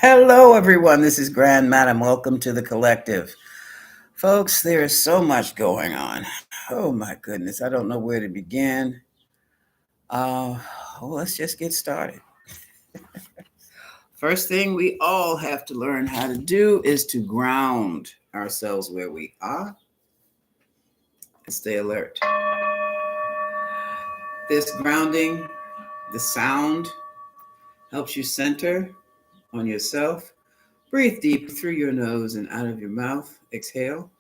Hello, everyone. This is Grand Madam. Welcome to the collective. Folks, there is so much going on. Oh, my goodness. I don't know where to begin. Uh, well, let's just get started. First thing we all have to learn how to do is to ground ourselves where we are and stay alert. This grounding, the sound, helps you center on yourself. Breathe deep through your nose and out of your mouth. Exhale.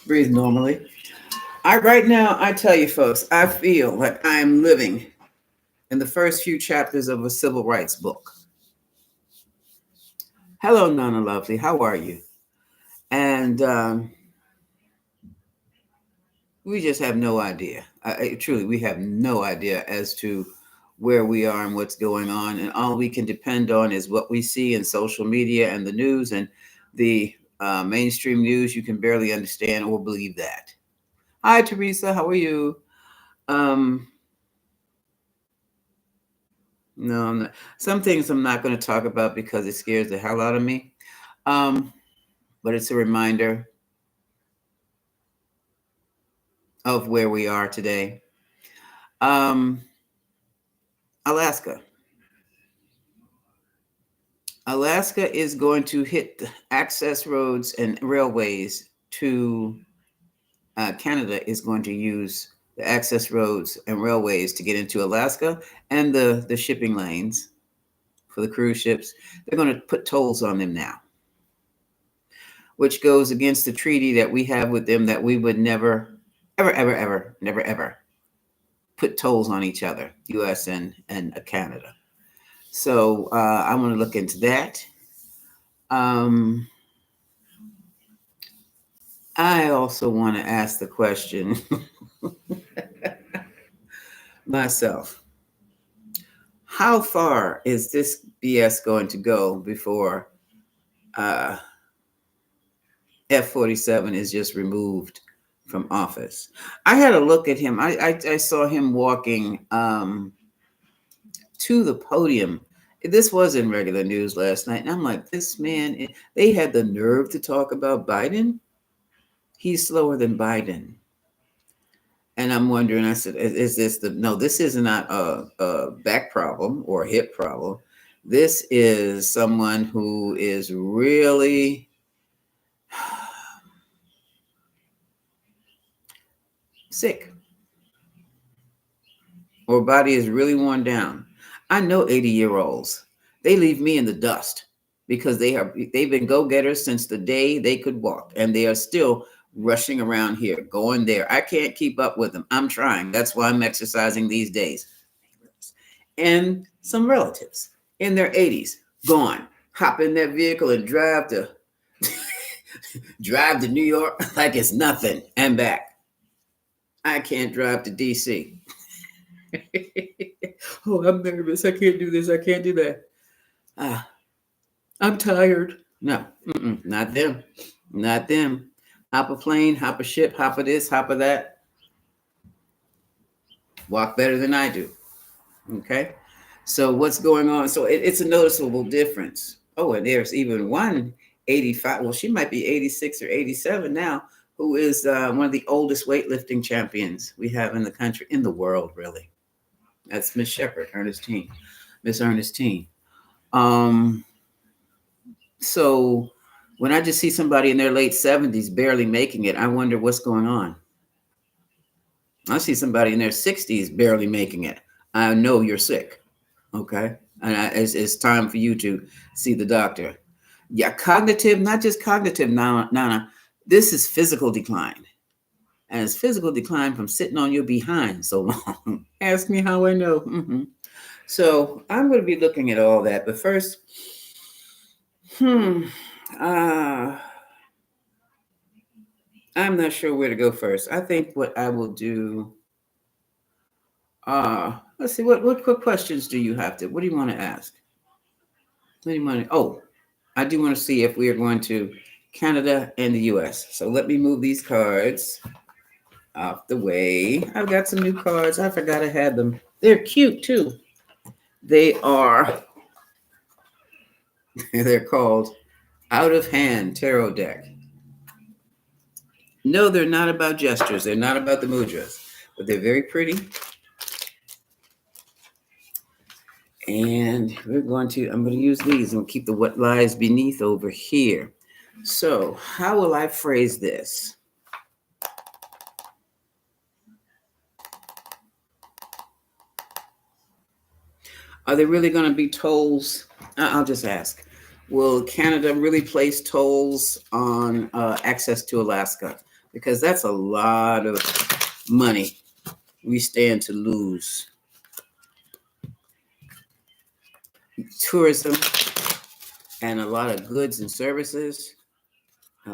Breathe normally. Right now, I tell you, folks, I feel like I'm living in the first few chapters of a civil rights book. Hello, Nana Lovely. How are you? And we just have no idea. Truly, we have no idea as to where we are and what's going on. And all we can depend on is what we see in social media and the news and the mainstream news. You can barely understand or believe that. Hi, Teresa. How are you? Um, No, I'm not. Some things I'm not going to talk about because it scares the hell out of me. Um, but it's a reminder of where we are today. Um, Alaska. Alaska is going to hit access roads and railways to Canada is going to use the access roads and railways to get into Alaska and the shipping lanes for the cruise ships. They're going to put tolls on them now, which goes against the treaty that we have with them that we would never, ever, ever, ever, never, ever put tolls on each other, U.S. and Canada. So I want to look into that. Um, I also want to ask the question myself. How far is this BS going to go before uh, F-47 is just removed from office? I had a look at him. I saw him walking to the podium. This was in regular news last night. And I'm like, this man, they had the nerve to talk about Biden. He's slower than Biden. And I'm wondering, I said, is this no, this is not a back problem or a hip problem. This is someone who is really sick or body is really worn down. I know 80-year-olds. They leave me in the dust because they've been go-getters since the day they could walk, and they are still rushing around here, going there. I can't keep up with them. I'm trying. That's why I'm exercising these days. And some relatives in their 80s, gone, hop in their vehicle and drive to drive to New York like it's nothing and back. I can't drive to DC. Oh, I'm nervous. I can't do this. I can't do that. I'm tired. No, not them. Not them. Hop a plane, hop a ship, hop of this, hop of that. Walk better than I do. Okay. So what's going on? So it's a noticeable difference. Oh, and there's even one 85. Well, she might be 86 or 87 now, who is one of the oldest weightlifting champions we have in the country, in the world, really. That's Miss Shepherd, Ernestine, Miss Ernestine. Um, so when I just see somebody in their late 70s barely making it, I wonder what's going on. I see somebody in their 60s barely making it. I know you're sick. Okay. And it's time for you to see the doctor. Yeah, cognitive, not just cognitive, Nana. This is physical decline. and it's physical decline from sitting on your behind so long. Ask me how I know. So I'm going to be looking at all that, but first, hmm, uh, I'm not sure where to go first. I think what I will do. Let's see. What quick questions do you have to? What do you want to ask? What do you want to? Oh, I do want to see if we are going to Canada and the U.S. So let me move these cards off the way. I've got some new cards. I forgot I had them. They're cute too. They are. They're called Out of Hand Tarot Deck. No, they're not about gestures. They're not about the mudras, but they're very pretty. And I'm going to use these and keep the what lies beneath over here. So, how will I phrase this? Are there really going to be tolls? I'll just ask. Will Canada really place tolls on access to Alaska? Because that's a lot of money we stand to lose. Tourism and a lot of goods and services,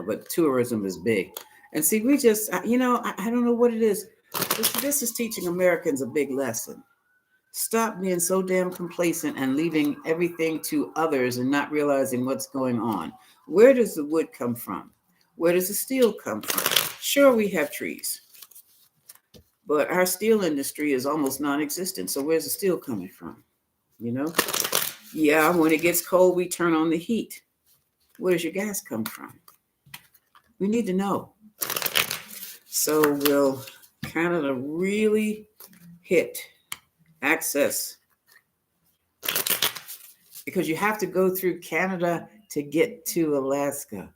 but tourism is big. And see, we just, I don't know what it is. This is teaching Americans a big lesson. Stop being so damn complacent and leaving everything to others and not realizing what's going on. Where does the wood come from? Where does the steel come from? Sure, we have trees, but our steel industry is almost non-existent. So where's the steel coming from? You know? Yeah, when it gets cold, we turn on the heat. Where does your gas come from? We need to know. So will Canada really hit access? Because you have to go through Canada to get to Alaska.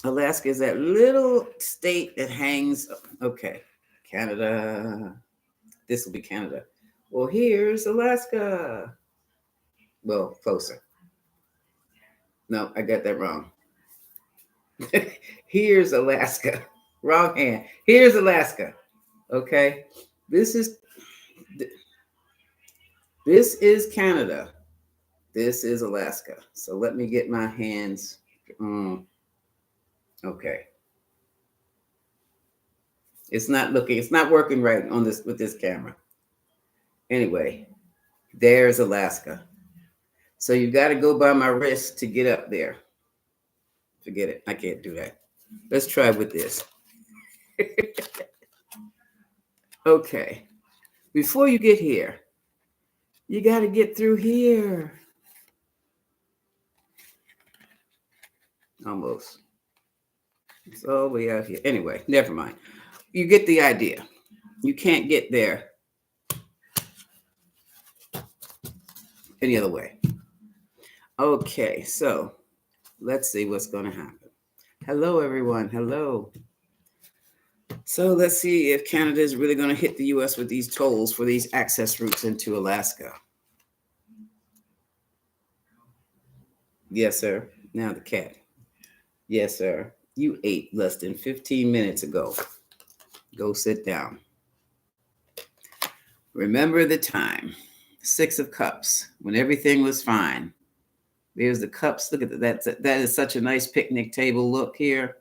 Alaska is that little state that hangs. Okay, Canada. This will be Canada. Well, here's Alaska. Well, closer. No, I got that wrong. Here's Alaska. Wrong hand. Here's Alaska. Okay. This is Canada. This is Alaska. So let me get my hands. Okay. It's not working right on this with this camera. Anyway, there's Alaska. So you got to go by my wrist to get up there. Forget it. I can't do that. Let's try with this. Okay. Before you get here, you got to get through here. Almost. It's all the way out here. Anyway, never mind. You get the idea. You can't get there any other way. Okay, so let's see what's going to happen. Hello, everyone. Hello. So let's see if Canada is really going to hit the U.S. with these tolls for these access routes into Alaska. Yes, sir. Now the cat. Yes, sir. You ate less than 15 minutes ago. Go sit down. Remember the time. 6 of Cups, when everything was fine. There's the cups. Look at that. That is such a nice picnic table look here.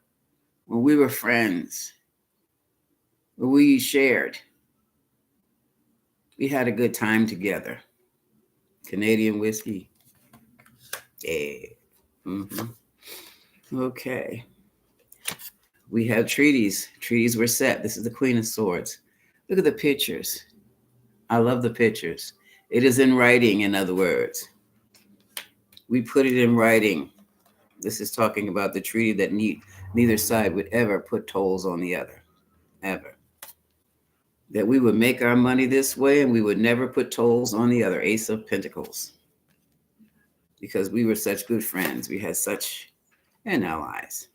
When we were friends, when we shared, we had a good time together. Canadian whiskey. Yeah. Okay. We have treaties. Treaties were set. This is the Queen of Swords. Look at the pictures. I love the pictures. It is in writing, in other words. We put it in writing. This is talking about the treaty that neither side would ever put tolls on the other, ever. That we would make our money this way and we would never put tolls on the other. Ace of Pentacles. Because we were such good friends. We had such allies.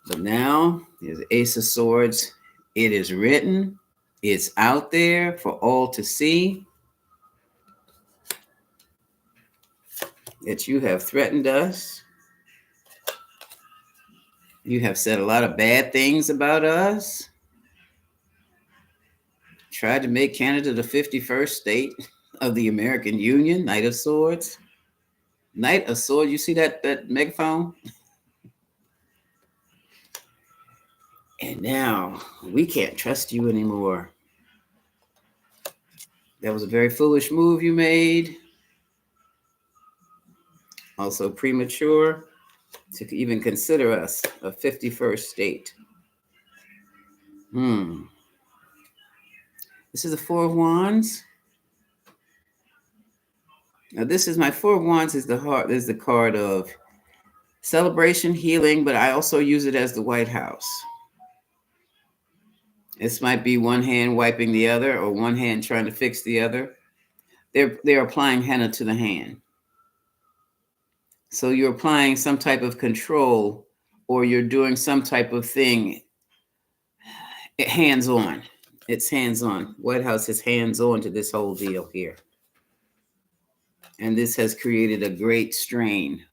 But now, there's the Ace of Swords. It is written. It's out there for all to see. That you have threatened us. You have said a lot of bad things about us. Tried to make Canada the 51st state of the American Union. Knight of Swords. Knight of Swords. You see that megaphone? And now we can't trust you anymore. That was a very foolish move you made. Also premature to even consider us a 51st state. This is the Four of Wands. Now, this is my Four of Wands is the card of celebration, healing, but I also use it as the White House. This might be one hand wiping the other or one hand trying to fix the other. They're applying henna to the hand. So you're applying some type of control or you're doing some type of thing hands-on. It's hands-on. White House is hands-on to this whole deal here. And this has created a great strain.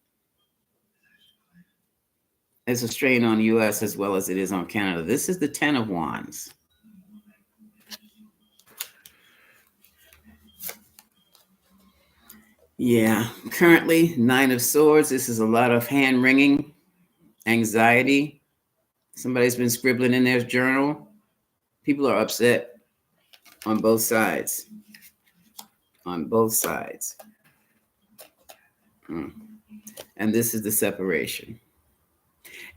It's a strain on the U.S. as well as it is on Canada. This is the Ten of Wands. Yeah, currently, Nine of Swords. This is a lot of hand-wringing, anxiety. Somebody's been scribbling in their journal. People are upset on both sides. On both sides. And this is the separation.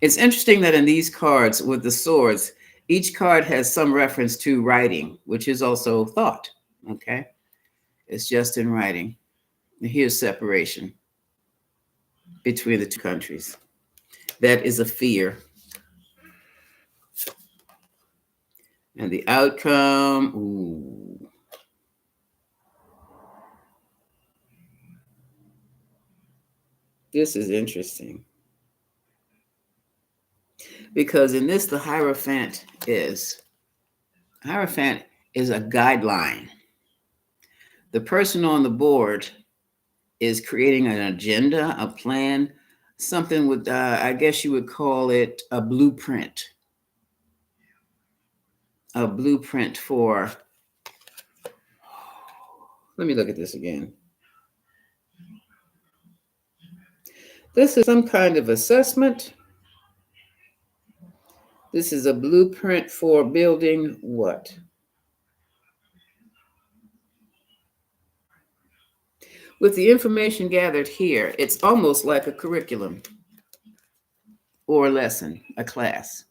It's interesting that in these cards with the swords, each card has some reference to writing, which is also thought. Okay? It's just in writing. Here's separation between the two countries. That is a fear. And the outcome, ooh. This is interesting. Because in this, the Hierophant is a guideline. The person on the board is creating an agenda, a plan, something with, I guess you would call it a blueprint. A blueprint for, let me look at this again. This is some kind of assessment. This is a blueprint for building what? With the information gathered here, it's almost like a curriculum or a lesson, a class.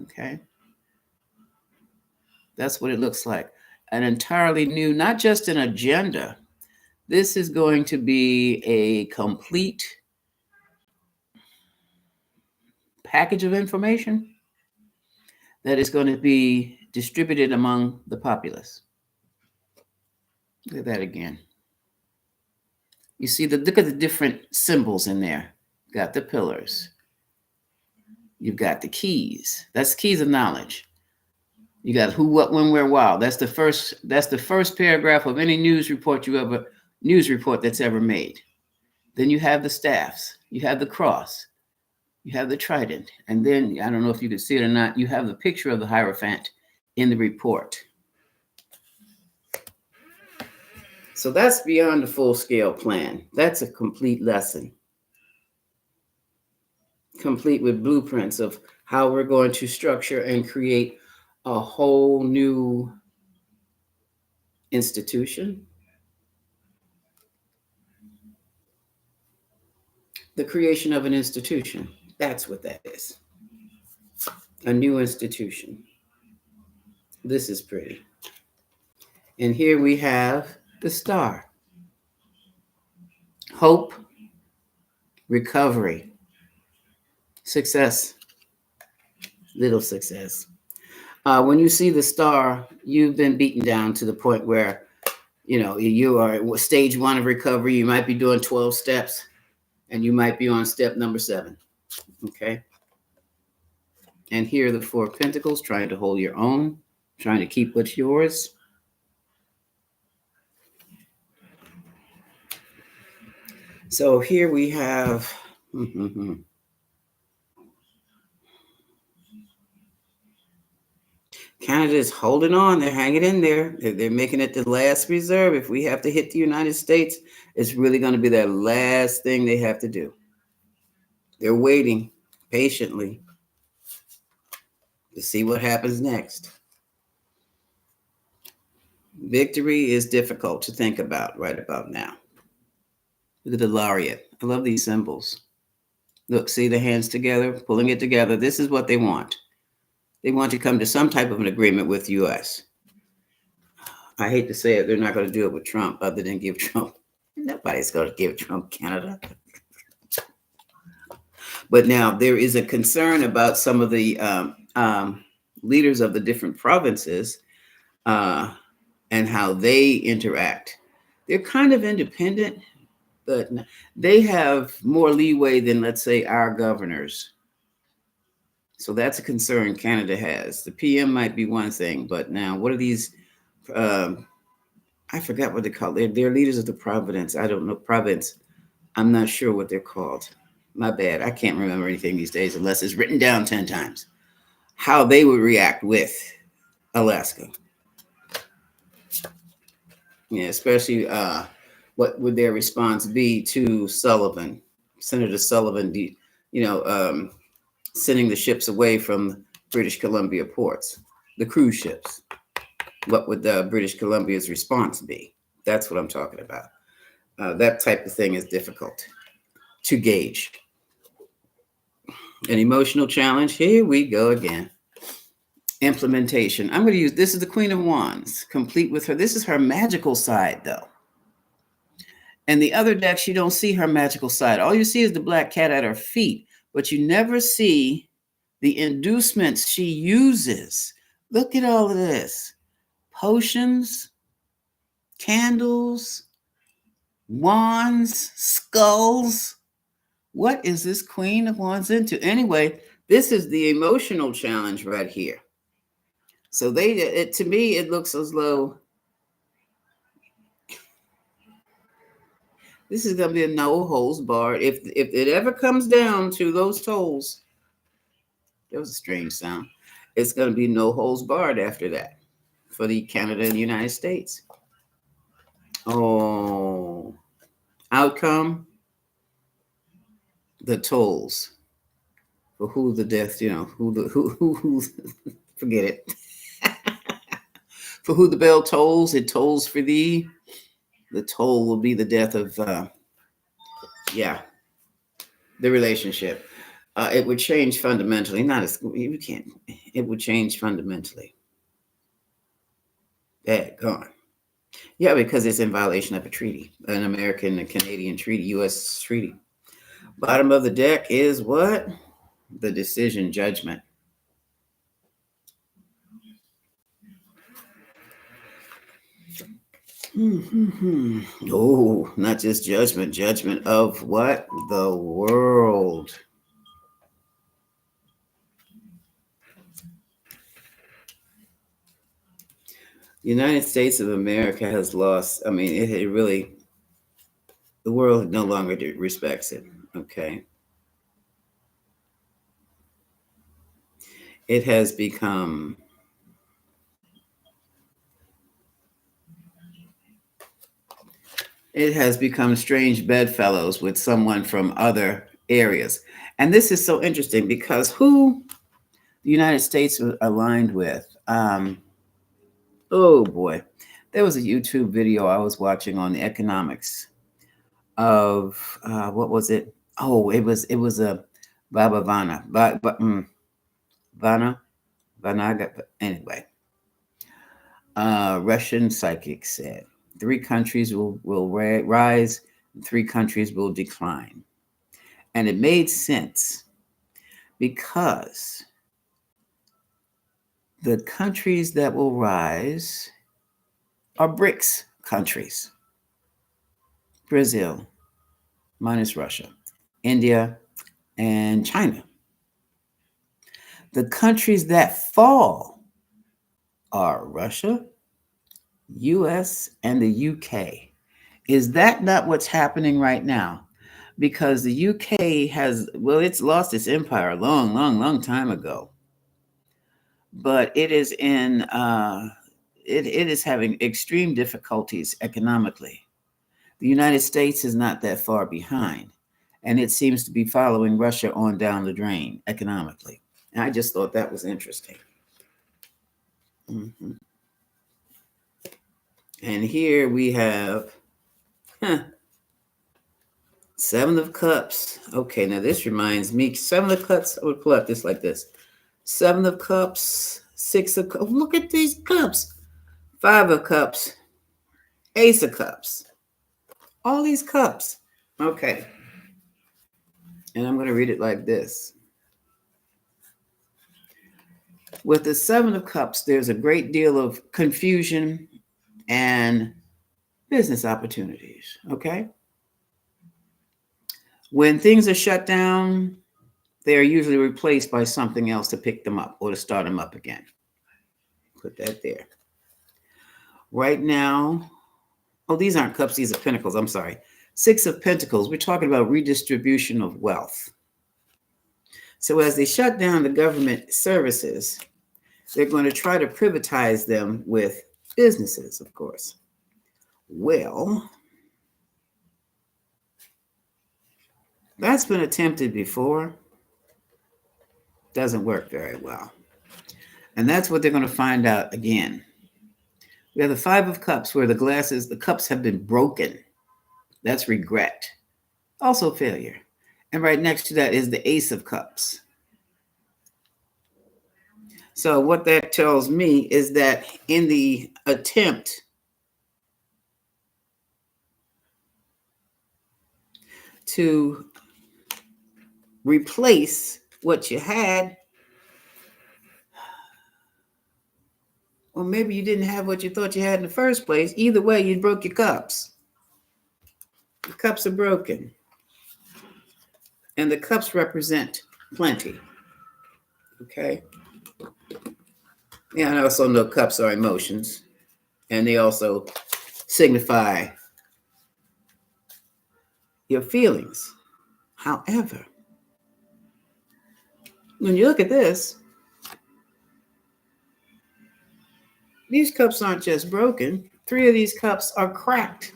Okay? That's what it looks like. An entirely new, not just an agenda. This is going to be a complete package of information that is going to be distributed among the populace. Look at that again. You see, look at the different symbols in there. You've got the pillars. You've got the keys. That's keys of knowledge. You got who, what, when, where, why. That's the first paragraph of any news report that's ever made. Then you have the staffs. You have the cross. You have the trident. And then, I don't know if you can see it or not, you have the picture of the Hierophant in the report. So that's beyond the full-scale plan. That's a complete lesson. Complete with blueprints of how we're going to structure and create a whole new institution. The creation of an institution. That's what that is. A new institution. This is pretty. And here we have the star. Hope, recovery, success, little success. When you see the star, you've been beaten down to the point where, you are at stage 1 of recovery. You might be doing 12 steps and you might be on step number 7. Okay. And here are the 4 of Pentacles, trying to hold your own, trying to keep what's yours. So here we have Canada is holding on. They're hanging in there. They're making it the last reserve. If we have to hit the United States, it's really going to be that last thing they have to do. They're waiting patiently to see what happens next. Victory is difficult to think about right about now. Look at the laureate. I love these symbols. Look, see the hands together, pulling it together. This is what they want. They want to come to some type of an agreement with U.S. I hate to say it, they're not going to do it with Trump other than give Trump. Nobody's going to give Trump Canada. But now there is a concern about some of the leaders of the different provinces and how they interact. They're kind of independent, but they have more leeway than, let's say, our governors. So that's a concern Canada has. The PM might be one thing, but now what are these? I forgot what they call it. They're leaders of the province. I don't know, province. I'm not sure what they're called. My bad. I can't remember anything these days unless it's written down 10 times. How they would react with Alaska. Yeah, especially what would their response be to Sullivan, Senator Sullivan, sending the ships away from British Columbia ports, the cruise ships. What would the British Columbia's response be? That's what I'm talking about. That type of thing is difficult to gauge. An emotional challenge. Here we go again. Implementation. I'm going to use, this is the Queen of Wands, complete with her. This is her magical side, though. And the other decks, you don't see her magical side. All you see is the black cat at her feet, but you never see the inducements she uses. Look at all of this. Potions, candles, wands, skulls. What is this Queen of Wands into? Anyway, this is the emotional challenge right here. So to me, it looks as though this is going to be a no holds barred. If it ever comes down to those tolls, that was a strange sound. It's going to be no holds barred after that for the Canada and the United States. Oh, outcome, the tolls. For who the death, who forget it. For who the bell tolls, it tolls for thee. The toll will be the death of, the relationship. It would change fundamentally. It would change fundamentally. Gone. Yeah, because it's in violation of a treaty, an American and Canadian treaty, U.S. treaty. Bottom of the deck is what? The decision judgment. Oh, not just judgment of what? The world. The United States of America has lost, it really, the world no longer respects it, okay? It has become strange bedfellows with someone from other areas. And this is so interesting because who the United States was aligned with, oh boy, there was a YouTube video I was watching on the economics of what was it? Oh, it was a Baba Vana, Vanaga. Anyway, Russian psychic said 3 countries will rise, 3 countries will decline, and it made sense because the countries that will rise are BRICS countries. Brazil, minus Russia, India, and China. The countries that fall are Russia, US, and the UK. Is that not what's happening right now? Because the UK it's lost its empire a long, long, long time ago. but it is in it is having extreme difficulties economically. The United States is not that far behind, and it seems to be following Russia on down the drain economically. And I just thought that was interesting. Mhm. And here we have Seven of Cups. Okay, now this reminds me. Seven of Cups. I would pull out this like this. Seven of Cups. Six of Cups. Look at these cups. Five of Cups. Ace of Cups. All these cups. Okay. And I'm going to read it like this. With the Seven of Cups, there's a great deal of confusion and business opportunities. Okay. When things are shut down, they are usually replaced by something else to pick them up or to start them up again. Put that there. Right now, oh, these aren't cups, these are pentacles. I'm sorry. Six of Pentacles. We're talking about redistribution of wealth. So as they shut down the government services, they're going to try to privatize them with businesses, of course. Well, that's been attempted before. Doesn't work very well. And that's what they're going to find out again. We have the Five of Cups where the cups have been broken. That's regret. Also failure. And right next to that is the Ace of Cups. So what that tells me is that in the attempt to replace what you had, or maybe you didn't have what you thought you had in the first place, either way, you broke your cups. The cups are broken. And the cups represent plenty. Okay? Yeah, and I also know cups are emotions. And they also signify your feelings. However, when you look at this, these cups aren't just broken. Three of these cups are cracked.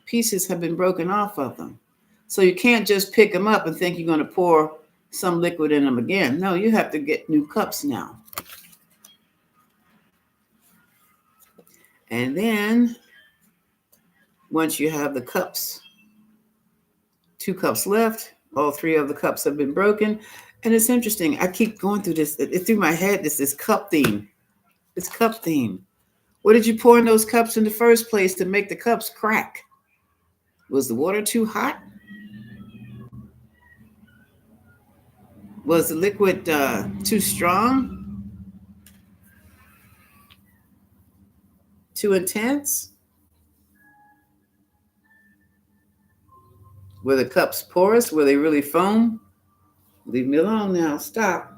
Pieces have been broken off of them. So you can't just pick them up and think you're going to pour some liquid in them again. No, you have to get new cups now. And then once you have the cups, 2 cups left, all 3 of the cups have been broken. And it's interesting. I keep going through this. It's through my head. This cup theme. It's cup theme. What did you pour in those cups in the first place to make the cups crack? Was the water too hot? Was the liquid too strong? Too intense? Were the cups porous? Were they really foam? Leave me alone now. Stop.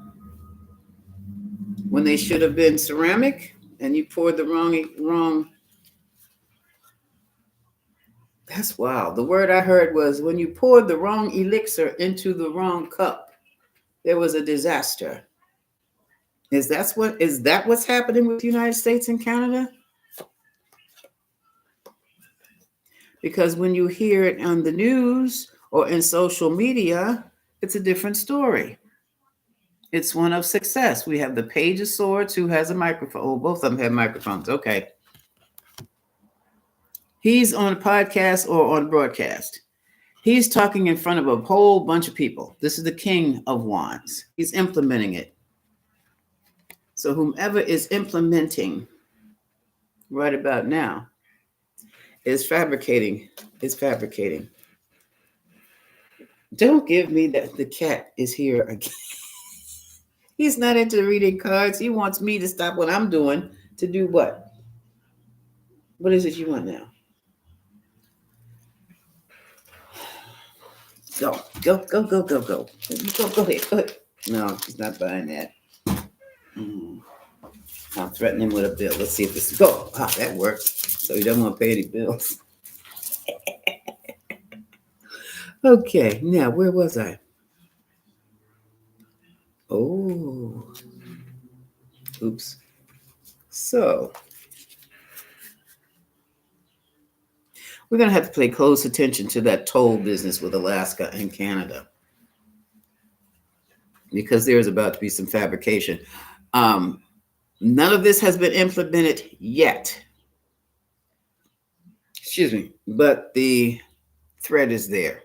When they should have been ceramic and you poured the wrong. That's wild. The word I heard was when you poured the wrong elixir into the wrong cup, there was a disaster. Is that what's happening with the United States and Canada? Because when you hear it on the news or in social media, it's a different story. It's one of success. We have the Page of Swords who has a microphone. Oh, both of them have microphones. Okay. He's on a podcast or on broadcast. He's talking in front of a whole bunch of people. This is the King of Wands. He's implementing it. So whomever is implementing right about now is fabricating. Don't give me that. The cat is here again. He's not into reading cards. He wants me to stop what I'm doing to do what? What is it you want now? Go. Go ahead. No, he's not buying that. I'll threaten him with a bill. Let's see if this go. Ah, that works. So he doesn't want to pay any bills. Okay, now where was I? Oh. Oops. So we're going to have to pay close attention to that toll business with Alaska and Canada, because there is about to be some fabrication. None of this has been implemented yet. Excuse me. But the threat is there.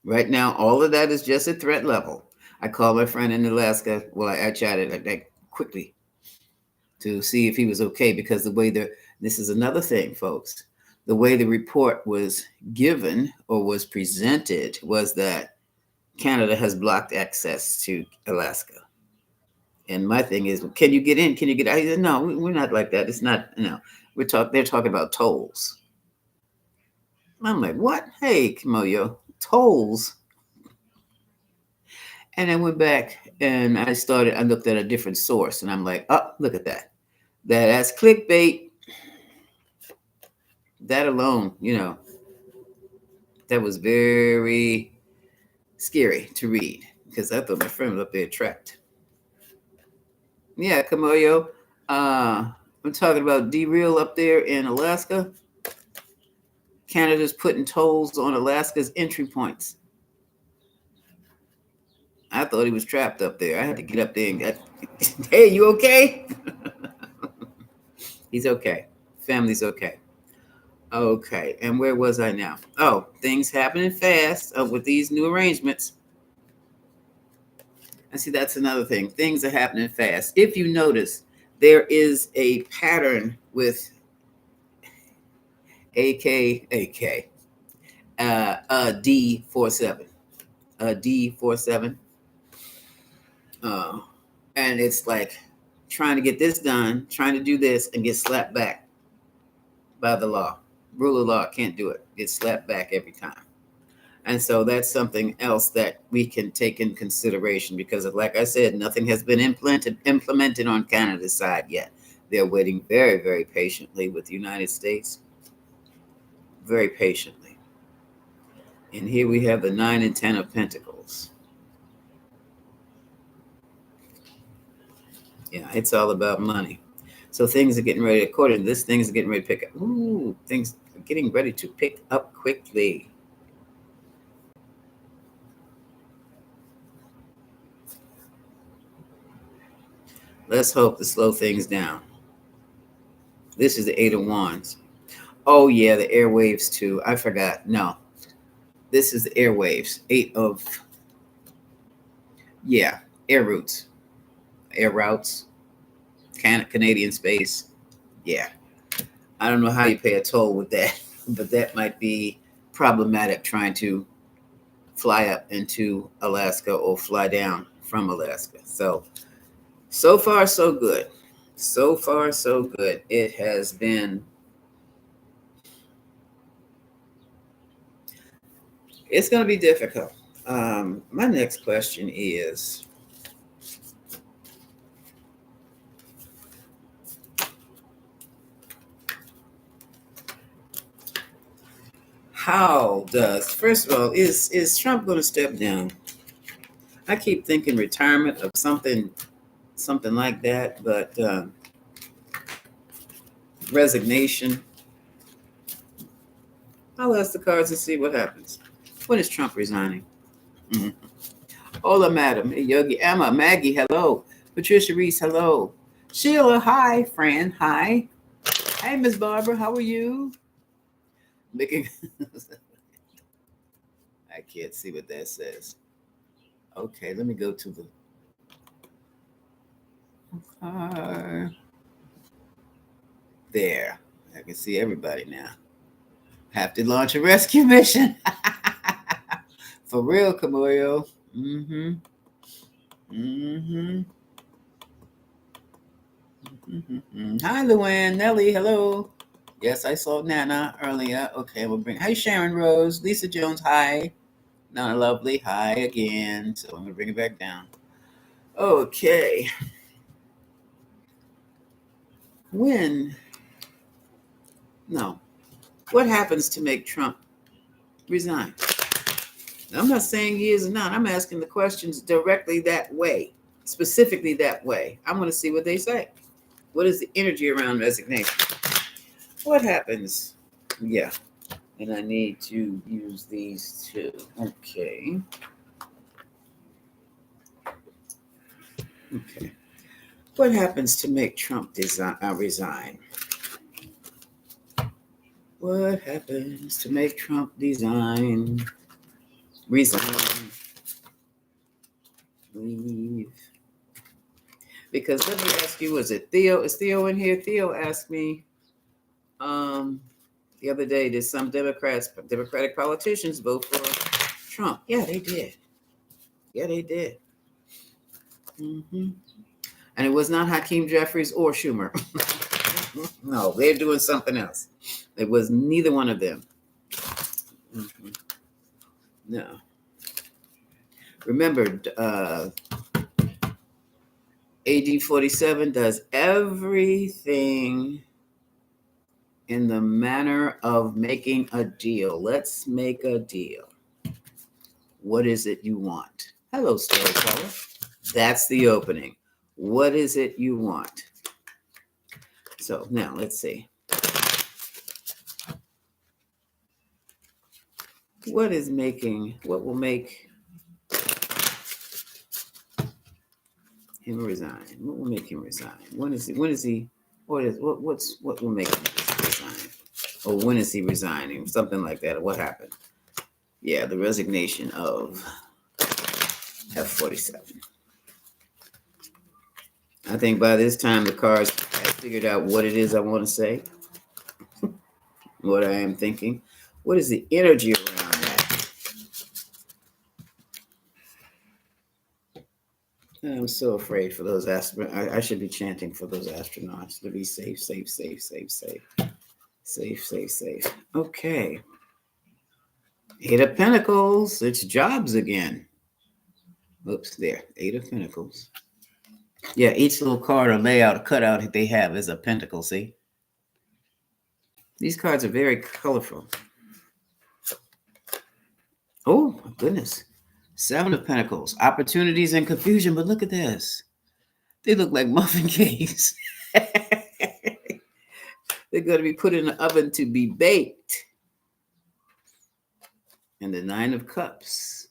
Right now, all of that is just at threat level. I called my friend in Alaska. Well, I chatted like quickly to see if he was okay, because the way this is another thing, folks. The way the report was given or was presented was that Canada has blocked access to Alaska. And my thing is, can you get in? Can you get out? He said, no, we're not like that. It's not, they're talking about tolls. I'm like, what? Hey, Kimoyo, tolls. And I went back and I looked at a different source, and I'm like, oh, look at that. That's clickbait. That alone, that was very scary to read, because I thought my friend was up there trapped. Yeah, Kimoyo. I'm talking about derail up there in Alaska. Canada's putting tolls on Alaska's entry points. I thought he was trapped up there. I had to get up there and get, hey, you okay? He's okay. Family's okay. Okay, and where was I now? Oh, things happening fast with these new arrangements. And see, that's another thing. Things are happening fast. If you notice, there is a pattern with AK, D47, D47. And it's like trying to get this done, trying to do this, and get slapped back by the law. Rule of law, can't do it. Get slapped back every time. And so that's something else that we can take in consideration, because, like I said, nothing has been implemented on Canada's side yet. They're waiting very, very patiently with the United States. Very patiently. And here we have the 9 and 10 of Pentacles. Yeah, it's all about money. So things are getting ready, according to this, things are getting ready to pick up. Ooh, things are getting ready to pick up quickly. Let's hope to slow things down. This is the 8 of Wands. Oh, yeah, the airwaves too. I forgot. No, this is the airwaves. 8 of, yeah, air routes. Air routes. Canadian space. Yeah. I don't know how you pay a toll with that, but that might be problematic, trying to fly up into Alaska or fly down from Alaska. So far, so good. So far, so good. It has been, it's going to be difficult. My next question is, first of all, is Trump going to step down? I keep thinking retirement of something like that, but resignation. I'll ask the cards and see what happens. When is Trump resigning? Mm-hmm. Hola, madam. Hey, Yogi, Emma, Maggie, hello. Patricia Reese, hello. Sheila, hi. Fran, hi. Hey, Miss Barbara, how are you? Making. I can't see what that says. Okay, let me go to the there. I can see everybody now. Have to launch a rescue mission. For real, Kamoyo. Mm-hmm. Mm-hmm. Mm-hmm. Hi, Luann. Nelly, hello. Yes, I saw Nana earlier. Okay, we'll bring. Hi, Sharon Rose. Lisa Jones, hi. Nana Lovely, hi again. So I'm gonna bring it back down. Okay. What happens to make Trump resign? I'm not saying he is or not. I'm asking the questions directly that way. specifically that way. I'm going to see what they say. What is the energy around resignation? What happens? Yeah. And I need to use these two. Okay. Okay. What happens to make Trump resign? What happens to make Trump resign? Leave. Because let me ask you, was it Theo? Is Theo in here? Theo asked me the other day, did some Democratic politicians vote for Trump? Yeah, they did. Yeah, they did. And it was not Hakeem Jeffries or Schumer. No, they're doing something else. It was neither one of them. No. Remember, AD 47 does everything in the manner of making a deal. Let's make a deal. What is it you want? Hello, storyteller. That's the opening. What is it you want? So now let's see. What will make him resign? What will make him resign? What will make him resign? Or when is he resigning? Something like that. Or what happened? Yeah, the resignation of F-47. I think by this time the cards have figured out what it is I want to say, what I am thinking. What is the energy around that? I'm so afraid for those astronauts. I should be chanting for those astronauts to be safe, safe, safe, safe, safe. Safe, safe, safe. Okay. 8 of Pentacles. It's jobs again. Oops, there. 8 of Pentacles. Yeah, each little card or layout, cutout they have is a pentacle, see? These cards are very colorful. Oh, my goodness. 7 of Pentacles. Opportunities and confusion, but look at this. They look like muffin cakes. They're going to be put in the oven to be baked. And the 9 of Cups.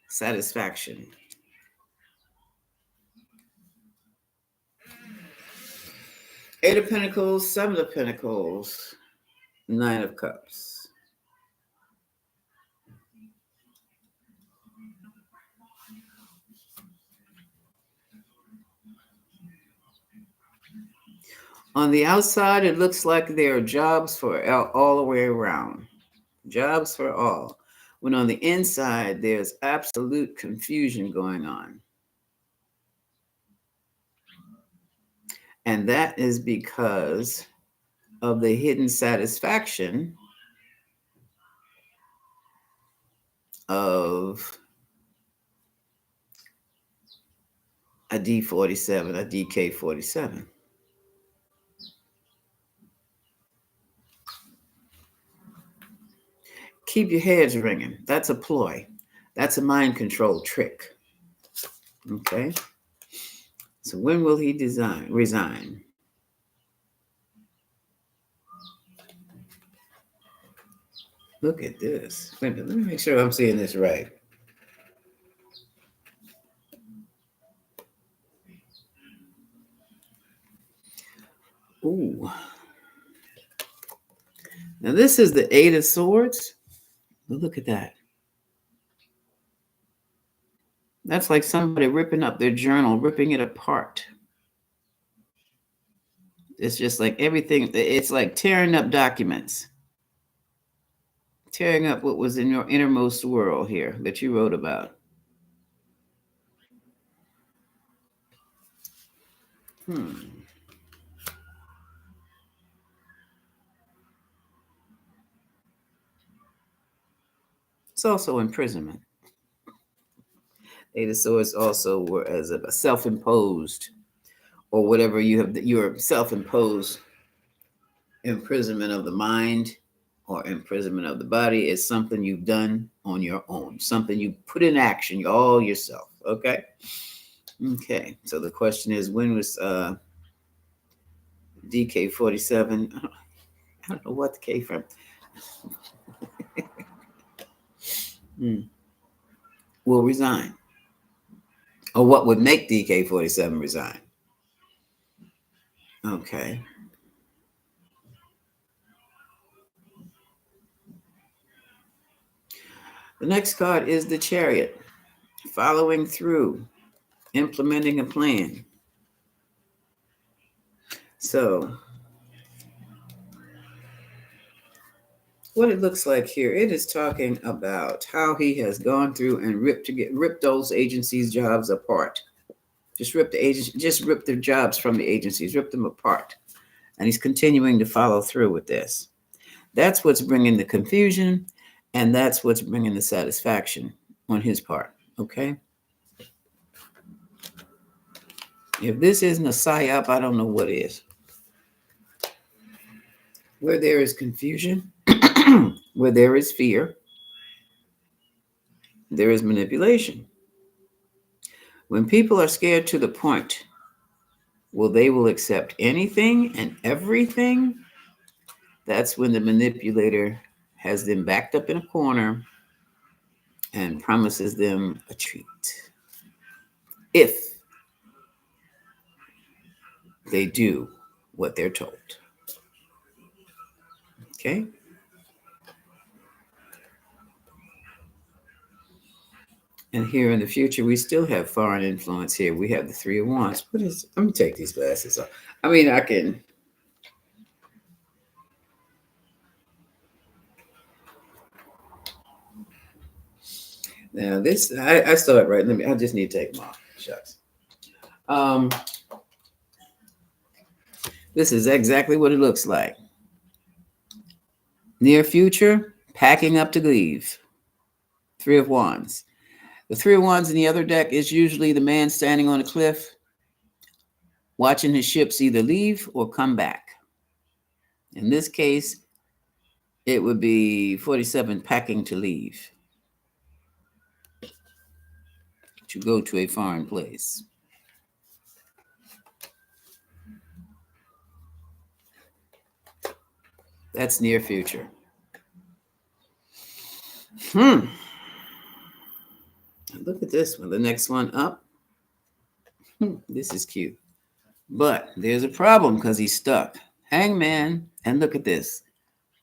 Satisfaction. Eight of Pentacles, 7 of Pentacles, 9 of Cups. On the outside, it looks like there are jobs for all the way around. Jobs for all. When on the inside, there's absolute confusion going on. And that is because of the hidden satisfaction of a D47, a DK47. Keep your heads ringing. That's a ploy. That's a mind control trick. Okay? So when will he resign? Look at this. Wait a minute, let me make sure I'm seeing this right. Ooh. Now this is the 8 of Swords. Look at that. That's like somebody ripping up their journal, ripping it apart. It's just like everything. It's like tearing up documents. Tearing up what was in your innermost world here that you wrote about. It's also imprisonment. 8 of Swords also were as a self-imposed or whatever you have, your self-imposed imprisonment of the mind or imprisonment of the body is something you've done on your own, something you put in action all yourself. Okay. Okay. So the question is, when was DK-47? I don't know what the K from. Will resign, or what would make DK-47 resign? Okay. The next card is the Chariot, following through, implementing a plan. So, what it looks like here, it is talking about how he has gone through and ripped those agencies' jobs apart. Just rip the jobs from the agencies, rip them apart. And he's continuing to follow through with this. That's what's bringing the confusion, and that's what's bringing the satisfaction on his part. Okay. If this isn't a psyop, I don't know what is. Where there is confusion, where there is fear, there is manipulation. When people are scared to the point, they will accept anything and everything. That's when the manipulator has them backed up in a corner and promises them a treat if they do what they're told. Okay. And here in the future, we still have foreign influence here. We have the Three of Wands. Let me take these glasses off. I mean, I can. Now this, I saw it right. I just need to take them off. Shucks. This is exactly what it looks like. Near future, packing up to leave. Three of Wands. The Three of Wands in the other deck is usually the man standing on a cliff, watching his ships either leave or come back. In this case, it would be 47 packing to leave, to go to a foreign place. That's near future. Look at this one. The next one up. This is cute. But there's a problem because he's stuck. Hangman. And look at this.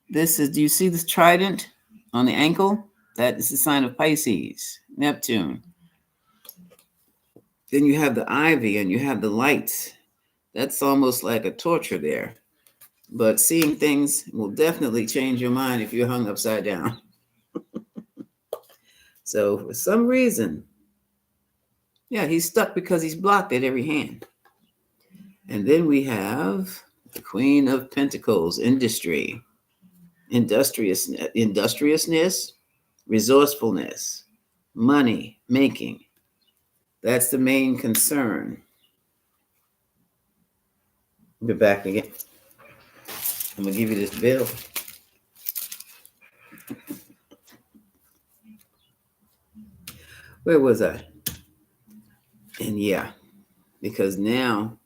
This is, do you see this trident on the ankle? That is the sign of Pisces, Neptune. Then you have the ivy and you have the lights. That's almost like a torture there. But seeing things will definitely change your mind if you're hung upside down. So for some reason, yeah, he's stuck because he's blocked at every hand. And then we have the Queen of Pentacles, industry, industriousness, resourcefulness, money making. That's the main concern. We're back again. I'm going to give you this bill. Where was I? And yeah, because now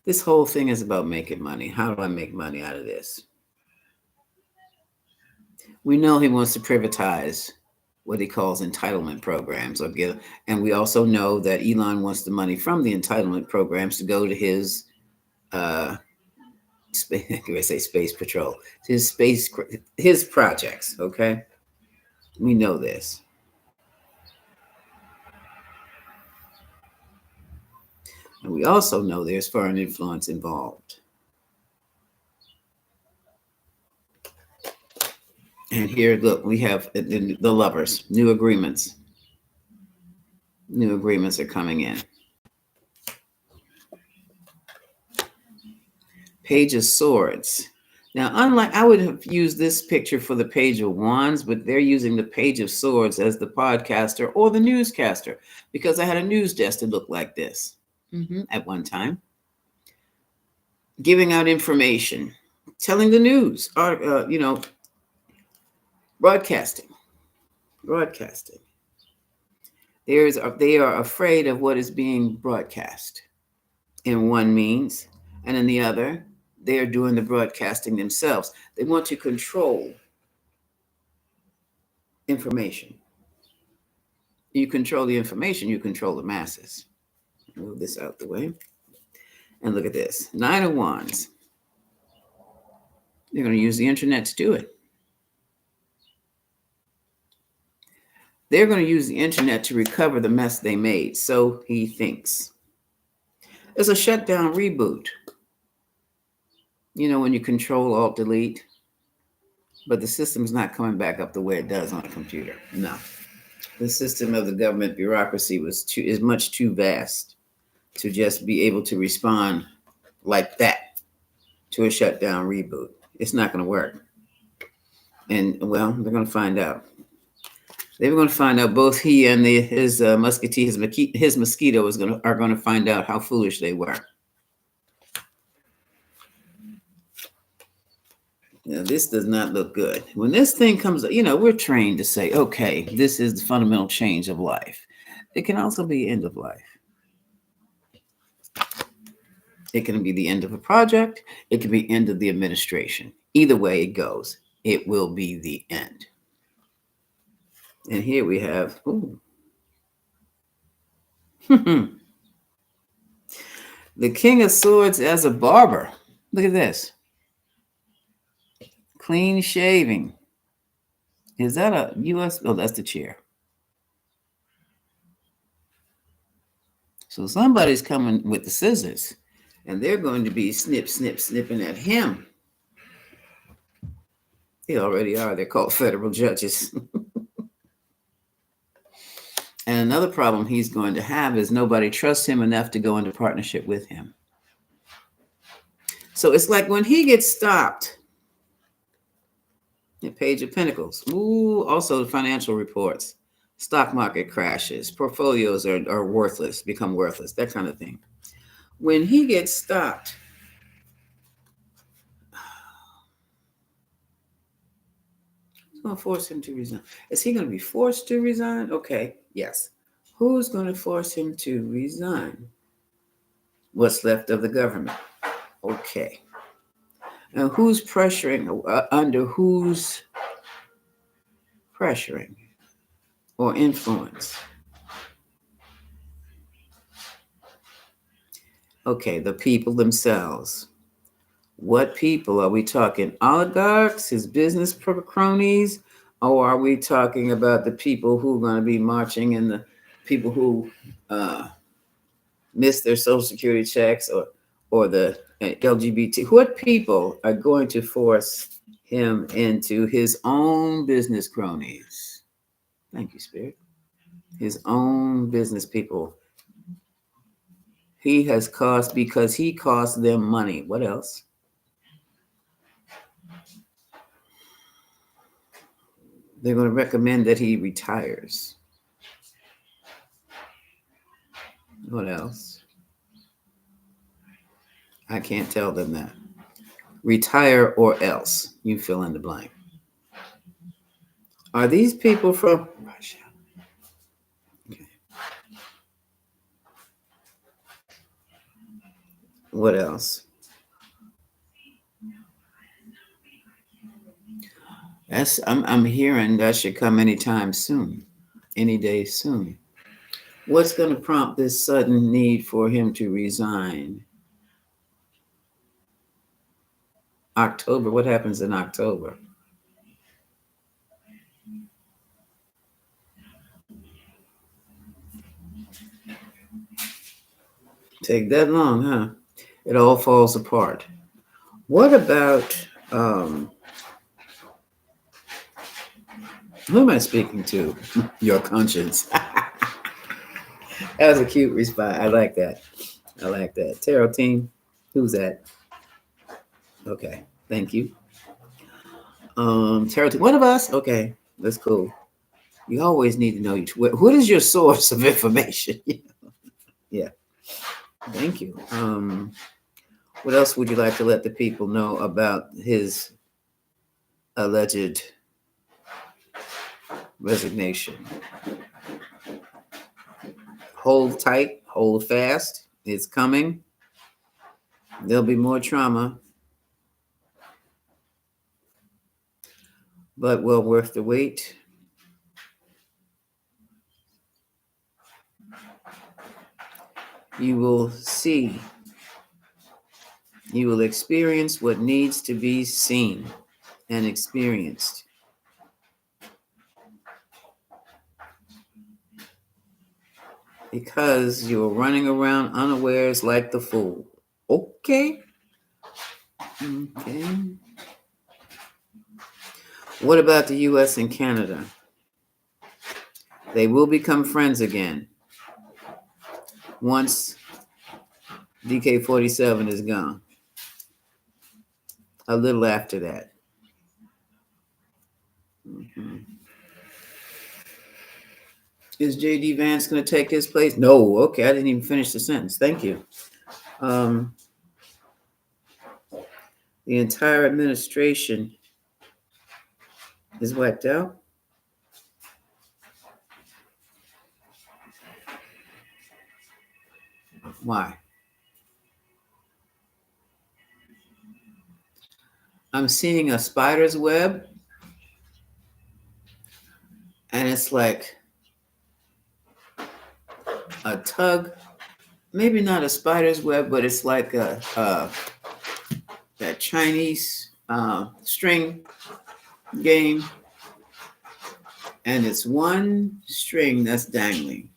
this whole thing is about making money. How do I make money out of this? We know he wants to privatize what he calls entitlement programs. And we also know that Elon wants the money from the entitlement programs to go to his space patrol, his projects. Okay, we know this. And we also know there's foreign influence involved. And here, look, we have the lovers, new agreements. New agreements are coming in. Page of Swords. Now, unlike, I would have used this picture for the Page of Wands, but they're using the Page of Swords as the podcaster or the newscaster, because I had a news desk that looked like this at one time. Giving out information, telling the news, broadcasting. broadcasting. They are afraid of what is being broadcast in one means, and in the other, they are doing the broadcasting themselves. They want to control information. You control the information, you control the masses. Move this out the way. And look at this. Nine of Wands. They're going to use the internet to do it. They're going to use the internet to recover the mess they made, so he thinks. It's a shutdown reboot. You know, when you control, alt, delete, but the system's not coming back up the way it does on a computer. No. The system of the government bureaucracy is much too vast to just be able to respond like that to a shutdown reboot. It's not going to work. And, well, they're going to find out. They were going to find out. Both he and his musketeer, his mosquito, are going to find out how foolish they were. Now, this does not look good. When this thing comes, you know, we're trained to say, okay, this is the fundamental change of life. It can also be end of life. It can be the end of a project. It can be end of the administration. Either way it goes, it will be the end. And here we have, the King of Swords as a barber. Look at this. Clean shaving. Is that a U.S.? Oh, that's the chair. So somebody's coming with the scissors, and they're going to be snipping at him. They already are. They're called federal judges. And another problem he's going to have is nobody trusts him enough to go into partnership with him. So it's like when he gets stopped, the Page of Pentacles. Also the financial reports. Stock market crashes. Portfolios are worthless, become worthless, that kind of thing. When he gets stopped, who's going to force him to resign? Is he going to be forced to resign? Okay, yes. Who's going to force him to resign? What's left of the government? Okay. And who's pressuring? Under who's pressuring or influence? Okay, the people themselves. What people are we talking? Oligarchs, his business cronies, or are we talking about the people who are going to be marching and the people who miss their Social Security checks, or the LGBT? What people are going to force him into his own business cronies? Thank you, Spirit. His own business people. He has cost because he cost them money. What else? They're going to recommend that he retires. What else? I can't tell them that. Retire or else. You fill in the blank. Are these people from Russia? Okay. What else? I'm hearing that should come anytime soon, any day soon. What's going to prompt this sudden need for him to resign? October. What happens in October? Take that long, huh? It all falls apart. What about who am I speaking to? Your conscience. That was a cute response. I like that. Tarot team, who's that? Okay, thank you. Tarot team, one of us. Okay, that's cool. You always need to know what is your source of information. Yeah, thank you. What else would you like to let the people know about his alleged Resignation. Hold tight, hold fast. It's coming. There'll be more trauma, but well worth the wait. You will see, you will experience what needs to be seen and experienced. Because you're running around unawares like the fool. Okay. Okay. What about the US and Canada? They will become friends again once DK-47 is gone. A little after that. Mm-hmm. Is J.D. Vance going to take his place? No. Okay, I didn't even finish the sentence. Thank you. The entire administration is wiped out. Why? I'm seeing a spider's web, and it's like a tug. Maybe not a spider's web, but it's like that Chinese string game, and it's one string that's dangling.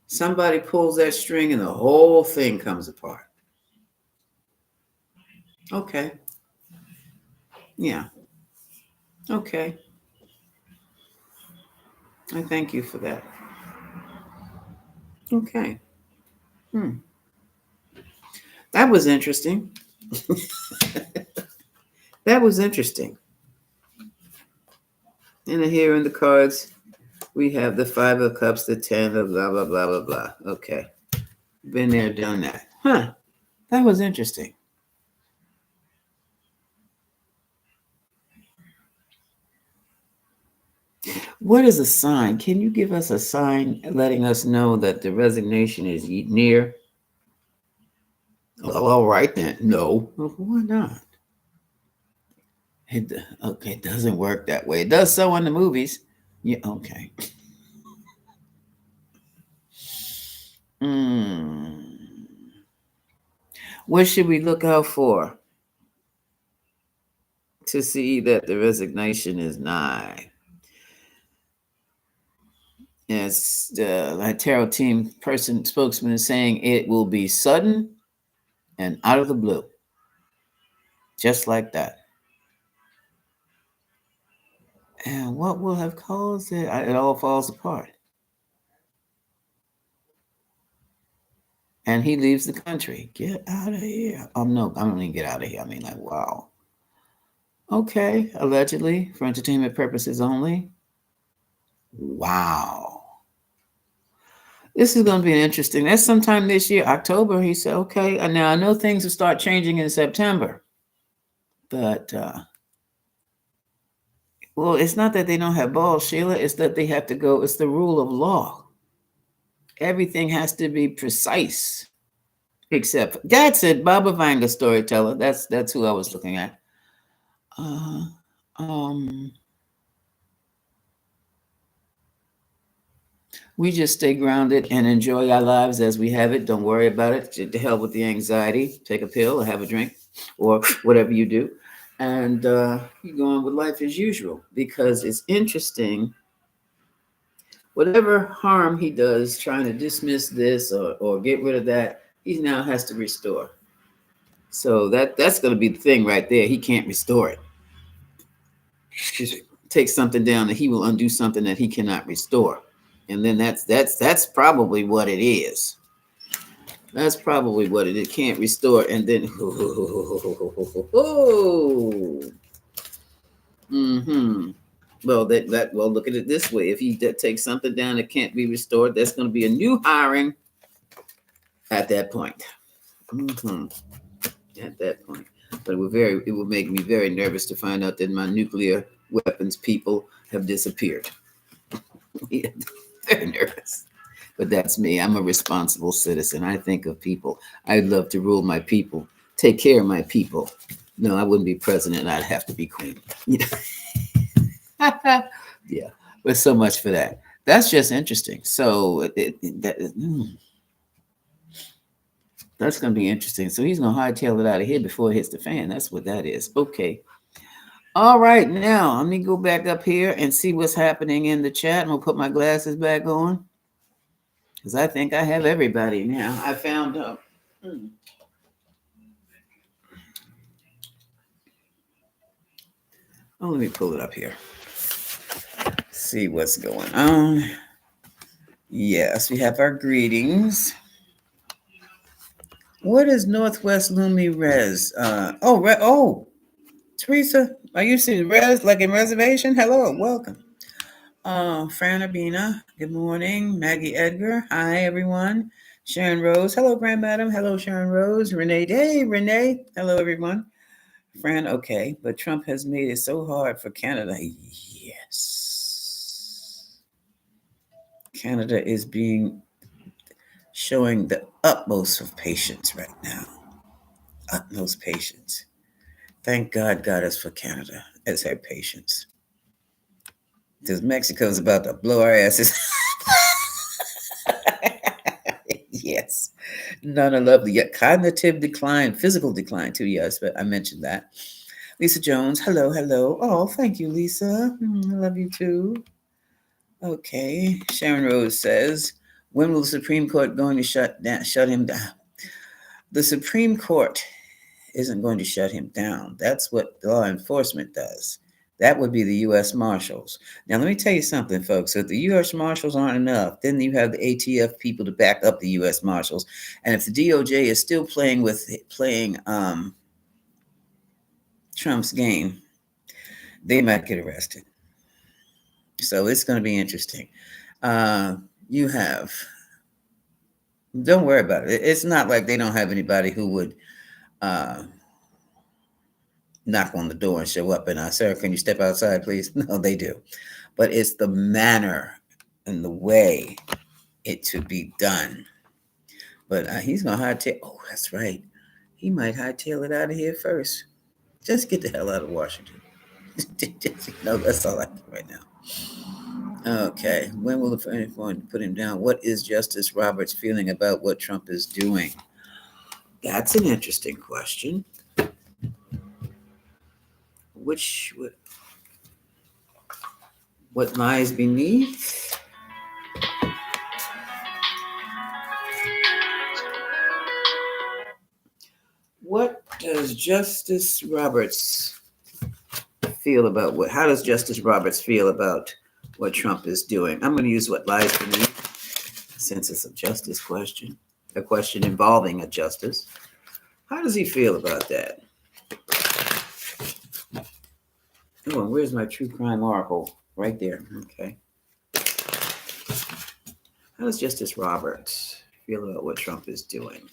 Somebody pulls that string, and the whole thing comes apart. Okay. Yeah. Okay. I thank you for that. Okay. That was interesting. That was interesting. And here in the cards, we have the 5 of cups, the 10 of blah, blah, blah, blah, blah. Okay. Been there, done that. Huh. That was interesting. What is a sign? Can you give us a sign letting us know that the resignation is near? Well, all right then. No. Well, why not? Okay, it doesn't work that way. It does so in the movies. Yeah, okay. What should we look out for to see that the resignation is nigh? As the tarot team spokesman is saying, it will be sudden and out of the blue. Just like that. And what will have caused it? It all falls apart. And he leaves the country. Get out of here. No, I don't mean get out of here. I mean, like, wow. Okay, allegedly, for entertainment purposes only. Wow. This is going to be interesting. That's sometime this year, October. He said, okay. And now I know things will start changing in September. But, well, it's not that they don't have balls, Sheila. It's that they have to go. It's the rule of law. Everything has to be precise. Except, that's it. Baba Vanga, storyteller. That's who I was looking at. We just stay grounded and enjoy our lives as we have it. Don't worry about it. To hell with the anxiety. Take a pill or have a drink or whatever you do. And you go on with life as usual, because it's interesting. Whatever harm he does trying to dismiss this or get rid of that, he now has to restore. So that's going to be the thing right there. He can't restore it. Take something down that he will undo something that he cannot restore. And then that's probably what it is. That's probably what it can't restore. And then well, well, look at it this way. If he takes something down that can't be restored, that's going to be a new hiring at that point. At that point. But it will make me very nervous to find out that my nuclear weapons people have disappeared. Yeah, very nervous. But that's me. I'm a responsible citizen. I think of people. I'd love to rule my people, take care of my people. No, I wouldn't be president. I'd have to be queen. You know? Yeah. But so much for that. That's just interesting. So that's going to be interesting. So he's going to hightail it out of here before it hits the fan. That's what that is. Okay. All right. Now, let me go back up here and see what's happening in the chat. I'm going to put my glasses back on because I think I have everybody now. I found out. Oh, let me pull it up here. See what's going on. Yes, we have our greetings. What is Northwest Lumi Res? Teresa, are you seeing Res like in reservation? Hello, welcome. Fran Abina, good morning. Maggie Edgar, hi everyone. Sharon Rose, hello, Grandmadam. Hello, Sharon Rose. Renee, hey, Renee. Hello, everyone. Fran, okay, but Trump has made it so hard for Canada. Yes. Canada is showing the utmost of patience right now. Utmost patience. Thank God us for Canada as her patience. Because Mexico's about to blow our asses. Yes. None are lovely. Yet cognitive decline, physical decline too, yes, but I mentioned that. Lisa Jones, hello, hello. Oh, thank you, Lisa. I love you too. Okay. Sharon Rose says, when will the Supreme Court going to shut him down? The Supreme Court isn't going to shut him down. That's what law enforcement does. That would be the U.S. Marshals. Now, let me tell you something, folks. So if the U.S. Marshals aren't enough, then you have the ATF people to back up the U.S. Marshals. And if the DOJ is still playing Trump's game, they might get arrested. So it's going to be interesting. Don't worry about it. It's not like they don't have anybody who would knock on the door and show up and sir, can you step outside, please? No, they do. But it's the manner and the way it to be done. But he's going to hightail. Oh, that's right. He might hightail it out of here first. Just get the hell out of Washington. That's all I can right now. Okay. When will the phone put him down? What is Justice Roberts feeling about what Trump is doing? That's an interesting question. What lies beneath? What does Justice Roberts feel about how does Justice Roberts feel about what Trump is doing? I'm going to use what lies beneath since it's a justice question, a question involving a justice. How does he feel about that? Oh, and where's my true crime oracle? Right there. Okay. How does Justice Roberts feel about what Trump is doing?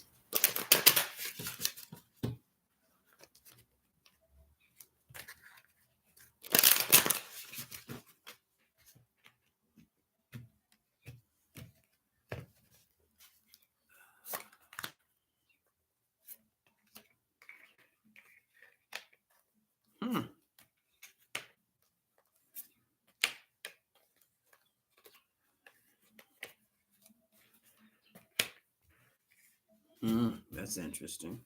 That's interesting.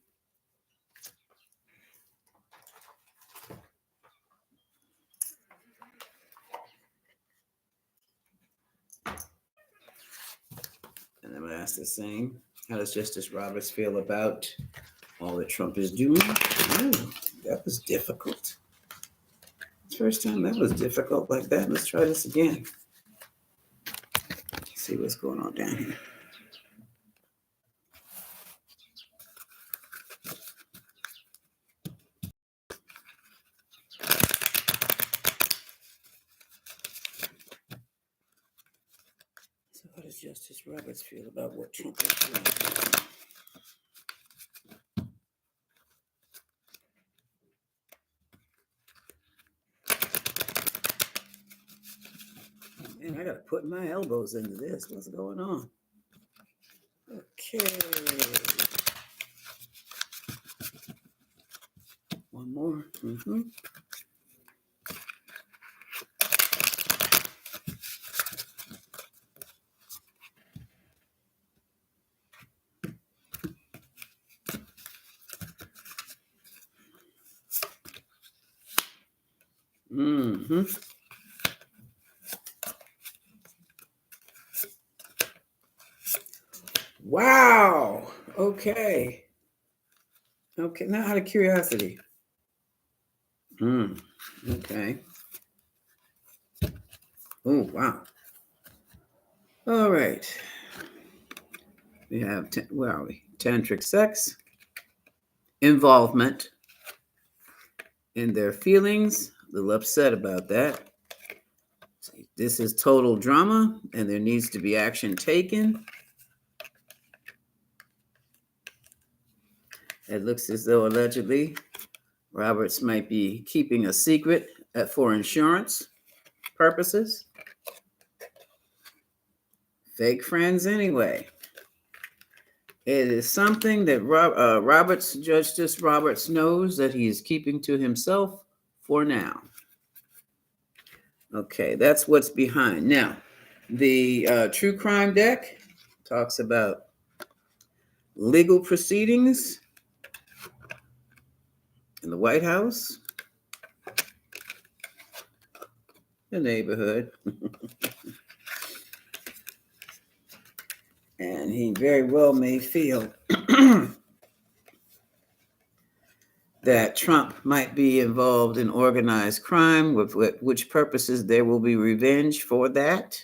And I'm going to ask the same. How does Justice Roberts feel about all that Trump is doing? Ooh, that was difficult. First time that was difficult like that. Let's try this again. See what's going on down here. So how does Justice Roberts feel about what Trump is doing? Man, I got gotta put my elbows into this. What's going on? Okay. One more. Wow. Okay. Okay. Now, out of curiosity. Okay. Oh, wow. All right. We have, where are we? Tantric sex, involvement in their feelings, a little upset about that. This is total drama, and there needs to be action taken. It looks as though allegedly Roberts might be keeping a secret for insurance purposes. Fake friends anyway. It is something that Justice Roberts knows that he is keeping to himself for now. Okay, that's what's behind. Now, the true crime deck talks about legal proceedings in the White House, the neighborhood. And he very well may feel that Trump might be involved in organized crime, with which purposes there will be revenge for that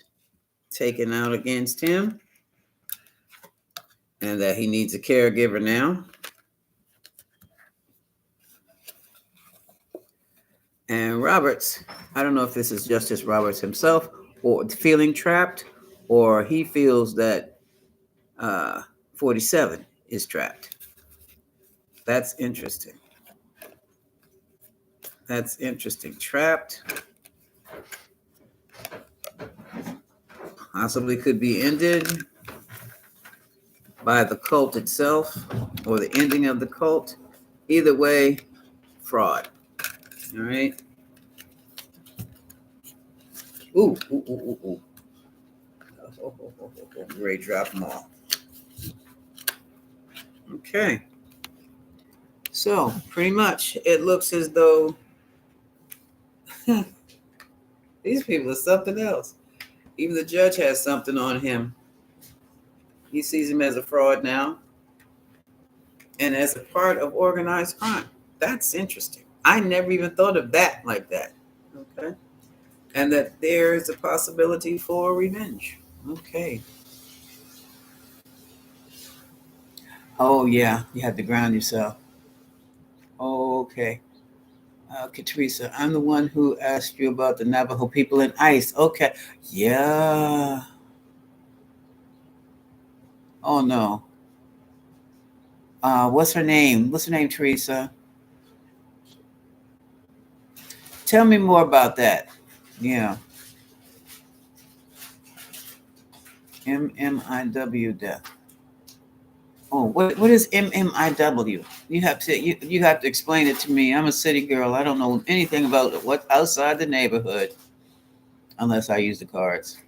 taken out against him, and that he needs a caregiver now. And Roberts, I don't know if this is Justice Roberts himself, or feeling trapped, or he feels that 47 is trapped. That's interesting. That's interesting. Trapped. Possibly could be ended by the cult itself or the ending of the cult. Either way, fraud. All right. Ooh. Great, drop them all. Okay. So pretty much it looks as though these people are something else. Even the judge has something on him. He sees him as a fraud now and as a part of organized crime. That's interesting. I never even thought of that like that. Okay. And that there is a possibility for revenge. Okay. Oh, yeah. You have to ground yourself. Okay. Okay, Teresa, I'm the one who asked you about the Navajo people in ICE. Okay. Yeah. Oh, no. What's her name? What's her name, Teresa? Tell me more about that. Yeah. MMIW death. Oh, what is MMIW? You have to explain it to me. I'm a city girl. I don't know anything about what's outside the neighborhood unless I use the cards.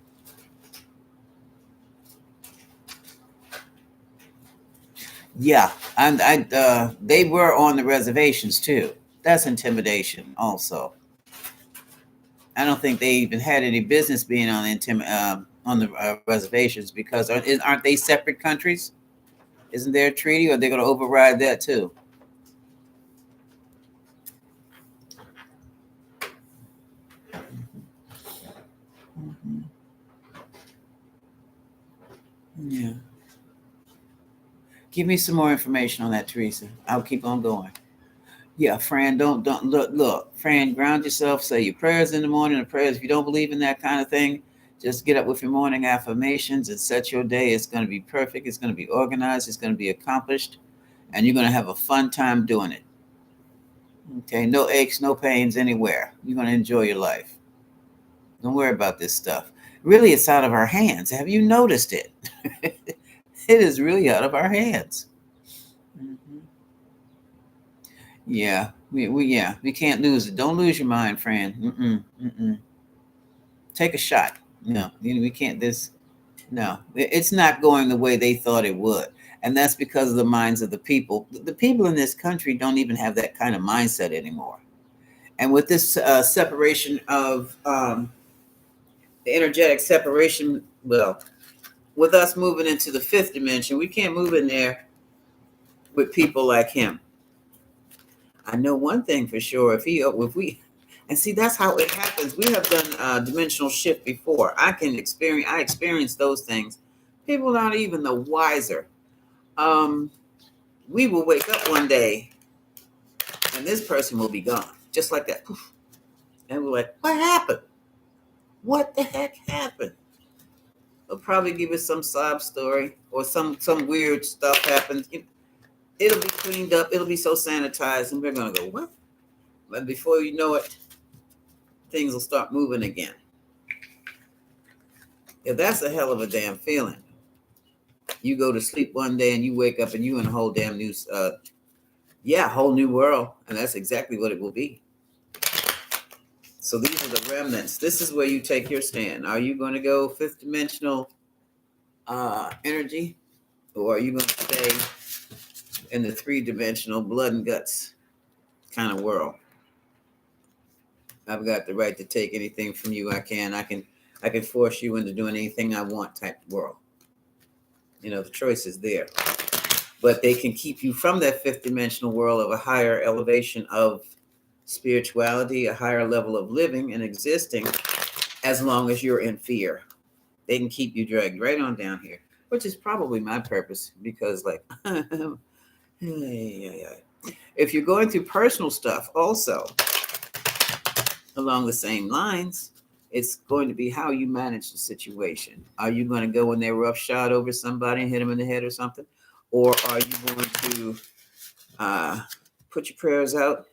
Yeah, and they were on the reservations too. That's intimidation also. I don't think they even had any business being on the reservations because aren't they separate countries? Isn't there a treaty, or they're going to override that too? Yeah. Give me some more information on that, Teresa. I'll keep on going. Yeah, Fran, don't look. Fran, ground yourself. Say your prayers in the morning. The prayers. If you don't believe in that kind of thing, just get up with your morning affirmations and set your day. It's going to be perfect. It's going to be organized. It's going to be accomplished, and you're going to have a fun time doing it. Okay, no aches, no pains anywhere. You're going to enjoy your life. Don't worry about this stuff. Really, it's out of our hands. Have you noticed it? It is really out of our hands. Mhm. Yeah, we can't lose it. Don't lose your mind, friend. Mm-mm. Take a shot. No, we can't. This no, it's not going the way they thought it would, and that's because of the minds of the people. The people in this country don't even have that kind of mindset anymore. And with this separation of the energetic separation, well, with us moving into the fifth dimension, we can't move in there with people like him. I know one thing for sure. If we, and see, that's how it happens. We have done dimensional shift before. I experienced those things. People aren't even the wiser. Um, we will wake up one day, and this person will be gone, just like that. Poof. And we're like, what happened? What the heck happened? They'll probably give us some sob story or some weird stuff happens. It'll be cleaned up. It'll be so sanitized, and we're gonna go, what? But before you know it, things will start moving again. Yeah, that's a hell of a damn feeling. You go to sleep one day and you wake up and you in a whole damn new, whole new world, and that's exactly what it will be. So these are the remnants. This is where you take your stand. Are you going to go fifth dimensional energy, or are you going to stay in the three-dimensional blood and guts kind of world? I've got the right to take anything from you. I can force you into doing anything I want type world. The choice is there. But they can keep you from that fifth dimensional world of a higher elevation of spirituality, a higher level of living and existing, as long as you're in fear. They can keep you dragged right on down here, which is probably my purpose, because like if you're going through personal stuff also along the same lines, it's going to be how you manage the situation. Are you going to go in there roughshod over somebody and hit them in the head or something? Or are you going to put your prayers out,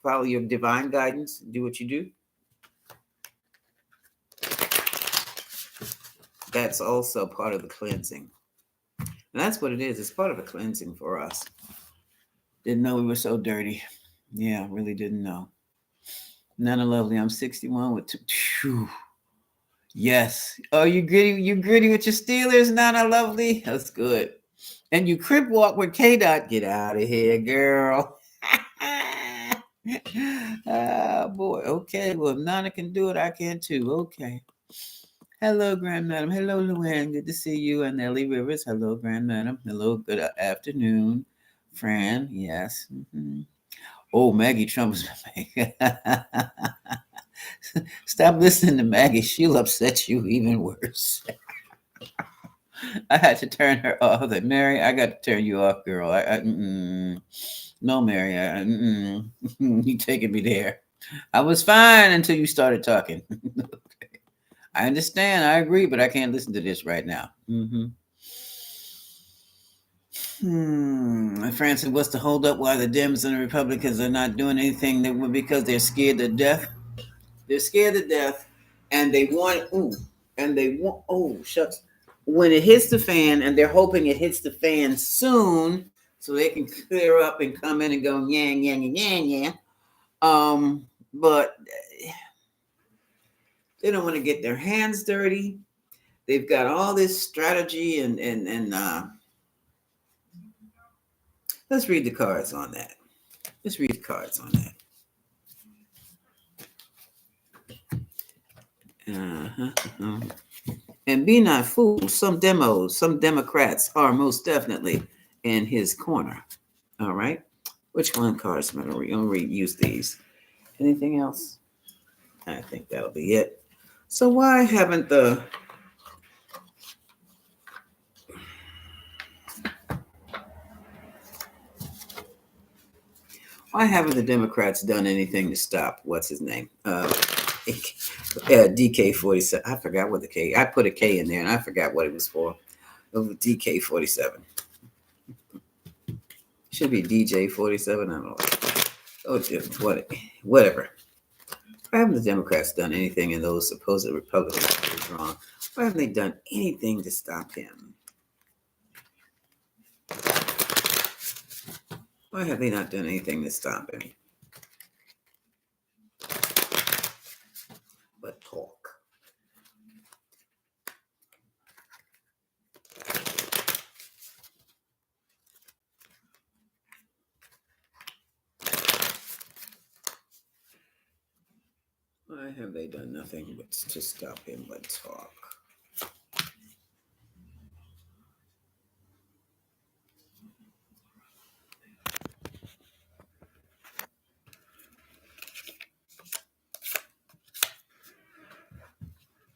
follow your divine guidance, do what you do? That's also part of the cleansing. And that's what it is. It's part of a cleansing for us. Didn't know we were so dirty. Yeah, really didn't know. Nana Lovely, I'm 61 with two. Yes. Oh, you gritty with your Steelers, Nana Lovely? That's good. And you crip walk with K Dot. Get out of here, girl. Oh boy. Okay. Well, if Nana can do it, I can too. Okay. Hello, Grand Madam. Hello, Luann. Good to see you. And Ellie Rivers. Hello, Grand Madam. Hello. Good afternoon, Fran. Yes. Mm-hmm. Oh, Maggie Trump's. Stop listening to Maggie. She'll upset you even worse. I had to turn her off. Like, Mary, I got to turn you off, girl. No, Mary, you taking me there. I was fine until you started talking. Okay. I understand. I agree, but I can't listen to this right now. Francis, what's the holdup? Why the Dems and the Republicans are not doing anything? Because they're scared to death. They're scared to death, and they want. Oh shucks. When it hits the fan, and they're hoping it hits the fan soon, so they can clear up and come in and go yeah. But they don't want to get their hands dirty. They've got all this strategy and let's read the cards on that. Let's read the cards on that. And be not fooled. Some Democrats are most definitely in his corner. All right. Which one cards am I going to use these? Anything else? I think that'll be it. So why haven't the Democrats done anything to stop what's his name? DK-47. I forgot what the K. I put a K in there and I forgot what it was for. It was DK-47. Should be DJ-47. I don't know. Oh, whatever. Why haven't the Democrats done anything in those supposed Republican is wrong. Why haven't they done anything to stop him? Why have they not done anything to stop him? But talk. Why have they done nothing but to stop him but talk?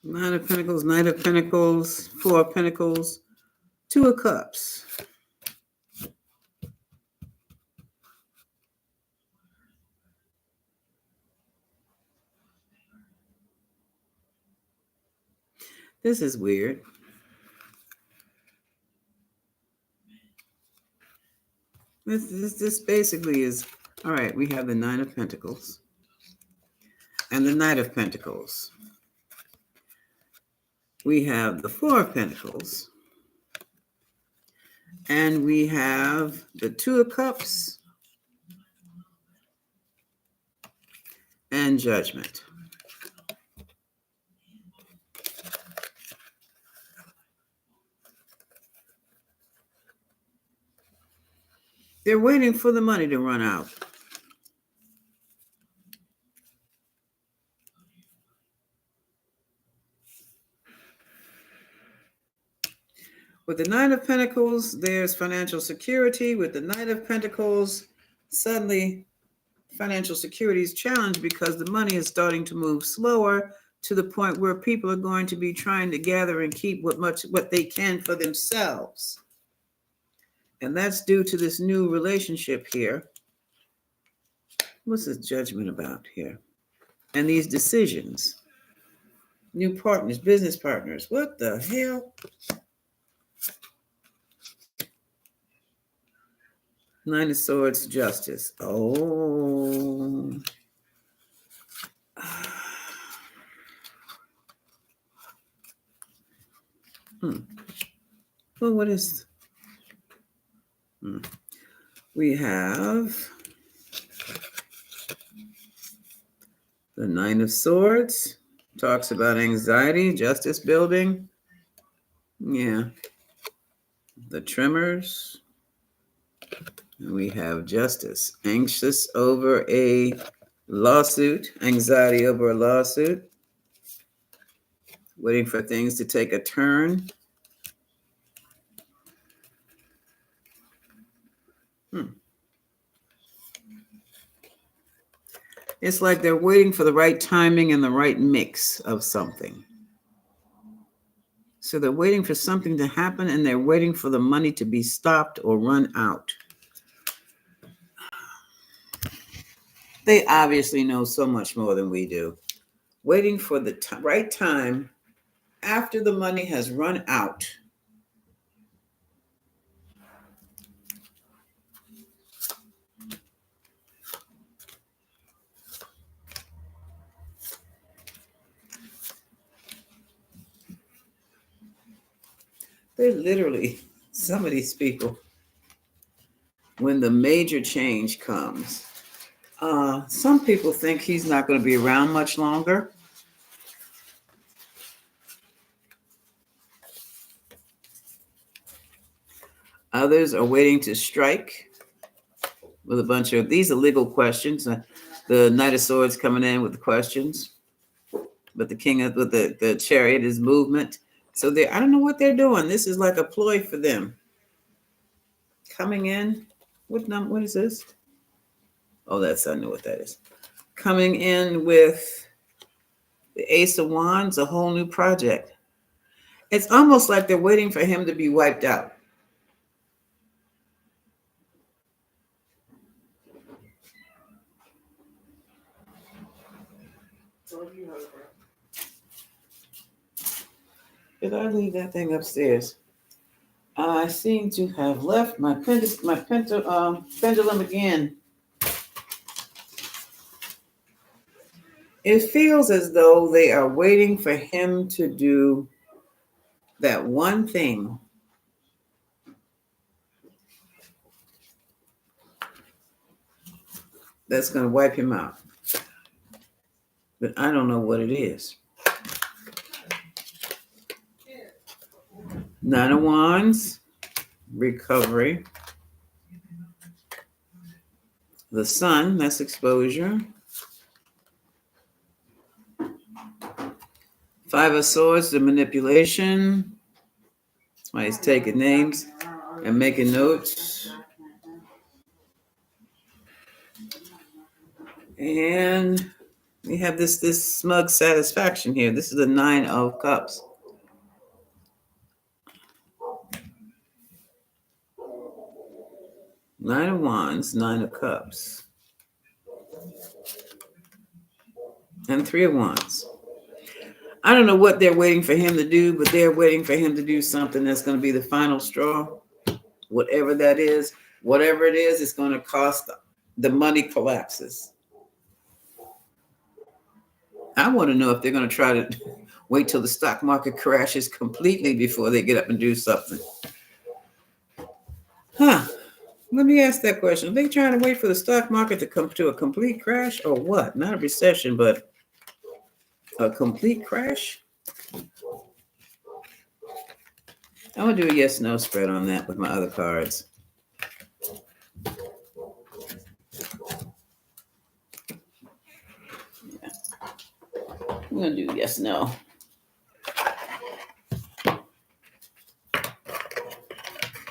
Nine of Pentacles, Knight of Pentacles, Four of Pentacles, Two of Cups. This is weird. This basically is, all right, we have the Nine of Pentacles and the Knight of Pentacles. We have the Four of Pentacles. And we have the Two of Cups and Judgment. They're waiting for the money to run out. With the Nine of Pentacles, there's financial security. With the Knight of Pentacles, suddenly financial security is challenged because the money is starting to move slower to the point where people are going to be trying to gather and keep what they can for themselves. And that's due to this new relationship here. What's this Judgment about here? And these decisions. New partners, business partners. What the hell? Nine of Swords, Justice. Oh. Well, what is... We have the Nine of Swords. Talks about anxiety, justice building. Yeah. The Tremors. And we have Justice. Anxious over a lawsuit. Anxiety over a lawsuit. Waiting for things to take a turn. It's like they're waiting for the right timing and the right mix of something. So they're waiting for something to happen and they're waiting for the money to be stopped or run out. They obviously know so much more than we do. Waiting for the right time after the money has run out. They're literally, some of these people, when the major change comes, some people think he's not going to be around much longer. Others are waiting to strike with a bunch of, these are legal questions. The Knight of Swords coming in with the questions, but the King of, with the Chariot is movement. So I don't know what they're doing. This is like a ploy for them. Coming in, what is this? Oh, I know what that is. Coming in with the Ace of Wands, a whole new project. It's almost like they're waiting for him to be wiped out. Did I leave that thing upstairs? I seem to have left my pendulum again. It feels as though they are waiting for him to do that one thing that's going to wipe him out. But I don't know what it is. Nine of Wands, recovery. The Sun, that's exposure. Five of Swords, the manipulation. That's why he's taking names and making notes. And we have this smug satisfaction here. This is the Nine of Cups. Nine of Wands, Nine of Cups. And Three of Wands. I don't know what they're waiting for him to do, but they're waiting for him to do something that's going to be the final straw. Whatever that is, whatever it is, it's going to cost the money collapses. I want to know if they're going to try to wait till the stock market crashes completely before they get up and do something. Huh. Let me ask that question. Are they trying to wait for the stock market to come to a complete crash or what? Not a recession, but a complete crash? I'm going to do a yes-no spread on that with my other cards. Yeah. I'm going to do yes-no.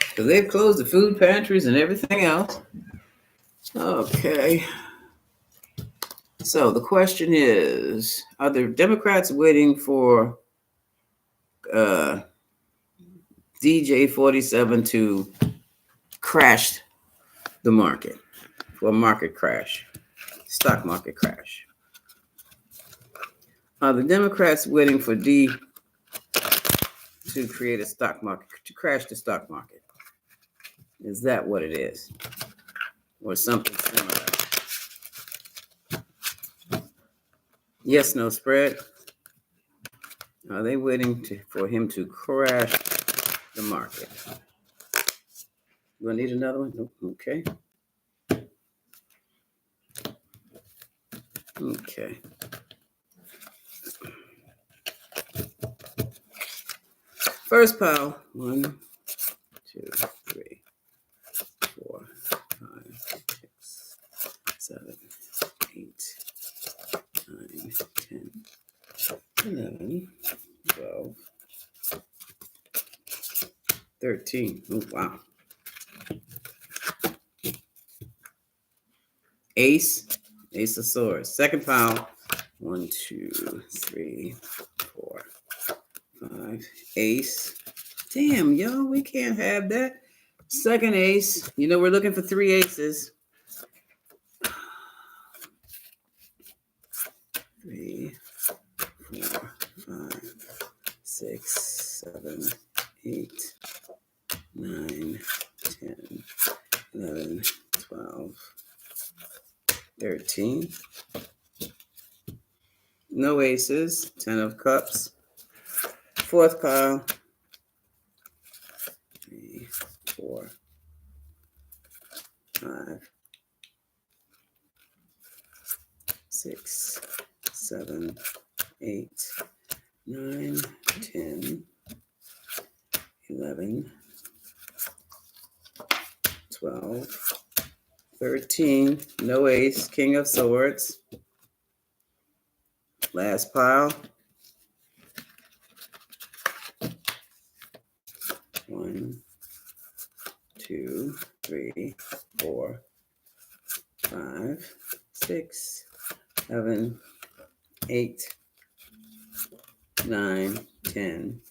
Because they've closed the food pantries and everything else. Okay. So the question is, are the Democrats waiting for DJ 47 to crash the market, for a market crash, stock market crash? Are the Democrats waiting for D to create a stock market, to crash the stock market? Is that what it is? Or something similar? Yes, no spread. Are they waiting for him to crash the market? Do I need another one? Nope. Okay. Okay. First pile. 1, 2, 3, 4, 5, 6, 7, 8, 9, 10, 11, 12, 13. Oh, wow. Ace of Swords. Second pile. 1, 2, 3, 4, 5. Ace. Damn, y'all, we can't have that. Second ace. You know, we're looking for 3 aces. 3, 4, 5, 6, 7, 8, 9, 10, 11, 12, 13. No aces. 10 of cups. Fourth pile. 3, 4, 5, 6, 7, 8, 9, 10, 11, 12, 13. No ace. King of Swords. Last pile. 1, 2, 3, 4, 5, 6, 7, 8, 9, 10,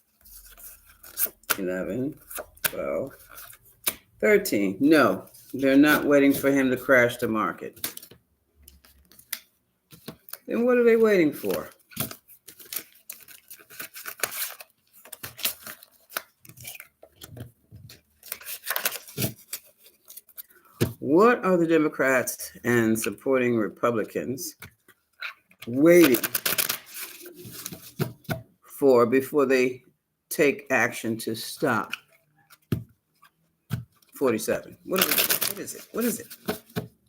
11, 12, 13. No, they're not waiting for him to crash the market. Then what are they waiting for? What are the Democrats and supporting Republicans waiting for before they take action to stop 47. What is it? What is it? What is it?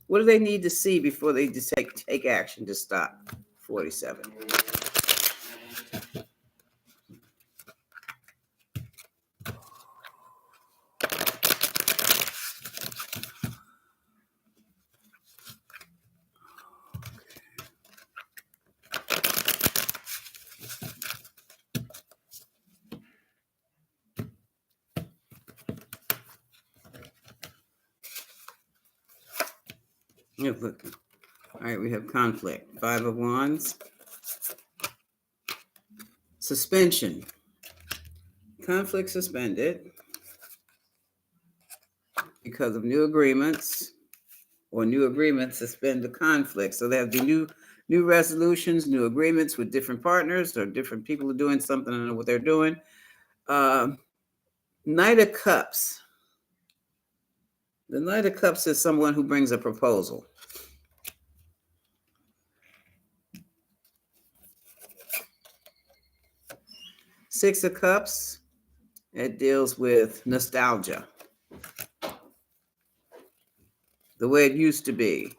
What do they need to see before they just take action to stop 47? Yeah, look. All right, we have conflict. 5 of Wands. Suspension. Conflict suspended because of new agreements, or new agreements suspend the conflict. So there have been new resolutions, new agreements with different partners or different people who are doing something. I don't know what they're doing. Knight of Cups. The Knight of Cups is someone who brings a proposal. Six of Cups, it deals with nostalgia. The way it used to be.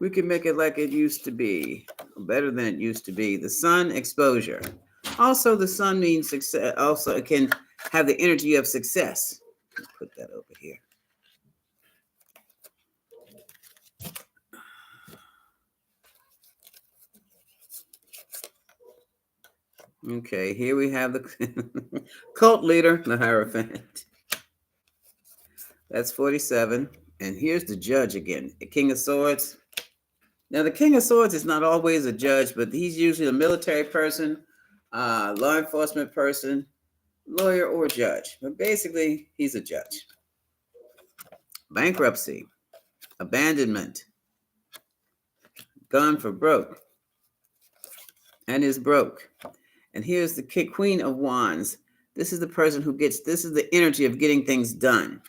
We can make it like it used to be, better than it used to be. The Sun, exposure. Also, the Sun means success. Also, it can have the energy of success. Put that over here. Okay, here we have the cult leader, the Hierophant. That's 47. And here's the judge again, the King of Swords. Now, the King of Swords is not always a judge, but he's usually a military person, law enforcement person, lawyer, or judge. But basically, he's a judge. Bankruptcy, abandonment, gone for broke, and is broke. And here's the Queen of Wands. This is the person who gets, this is the energy of getting things done.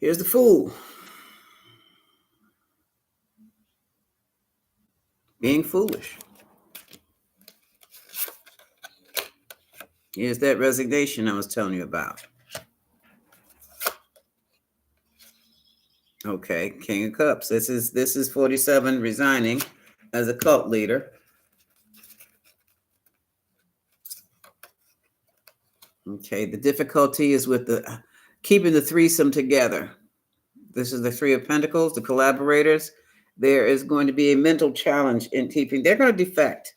Here's the Fool. Being foolish. Here's that resignation I was telling you about. Okay, King of Cups. This is 47 resigning as a cult leader. Okay, the difficulty is with the keeping the threesome together. This is the Three of Pentacles, the collaborators. There is going to be a mental challenge in keeping. They're going to defect,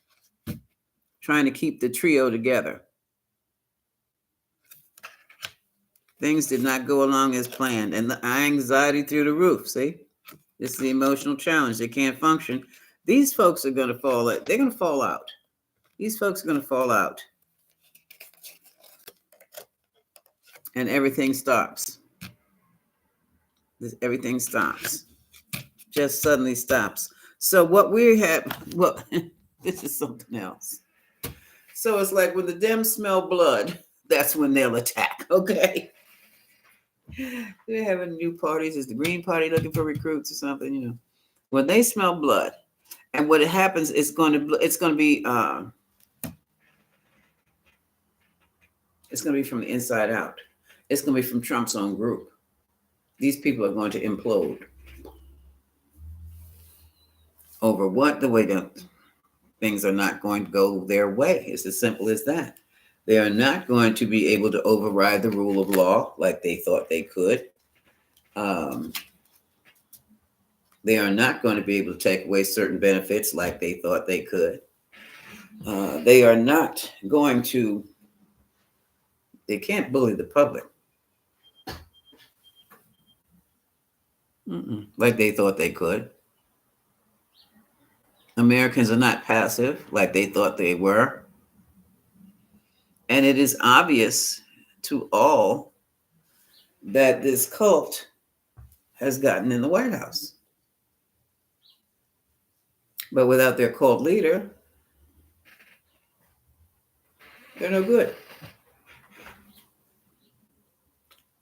trying to keep the trio together. Things did not go along as planned, and the anxiety through the roof. See, this is the emotional challenge. They can't function. These folks are going to fall out. They're going to fall out. These folks are going to fall out. And everything stops. Everything stops. Just suddenly stops. So what we have, well, this is something else. So it's like when the Dems smell blood, that's when they'll attack, okay? They're having new parties. Is the Green Party looking for recruits or something, you know? When they smell blood, and what happens, it's going to be from the inside out. It's going to be from Trump's own group. These people are going to implode over what? The way that things are not going to go their way. It's as simple as that. They are not going to be able to override the rule of law like they thought they could. They are not going to be able to take away certain benefits like they thought they could. They are not going to, they can't bully the public like they thought they could. Americans are not passive like they thought they were. And it is obvious to all that this cult has gotten in the White House. But without their cult leader, They're no good.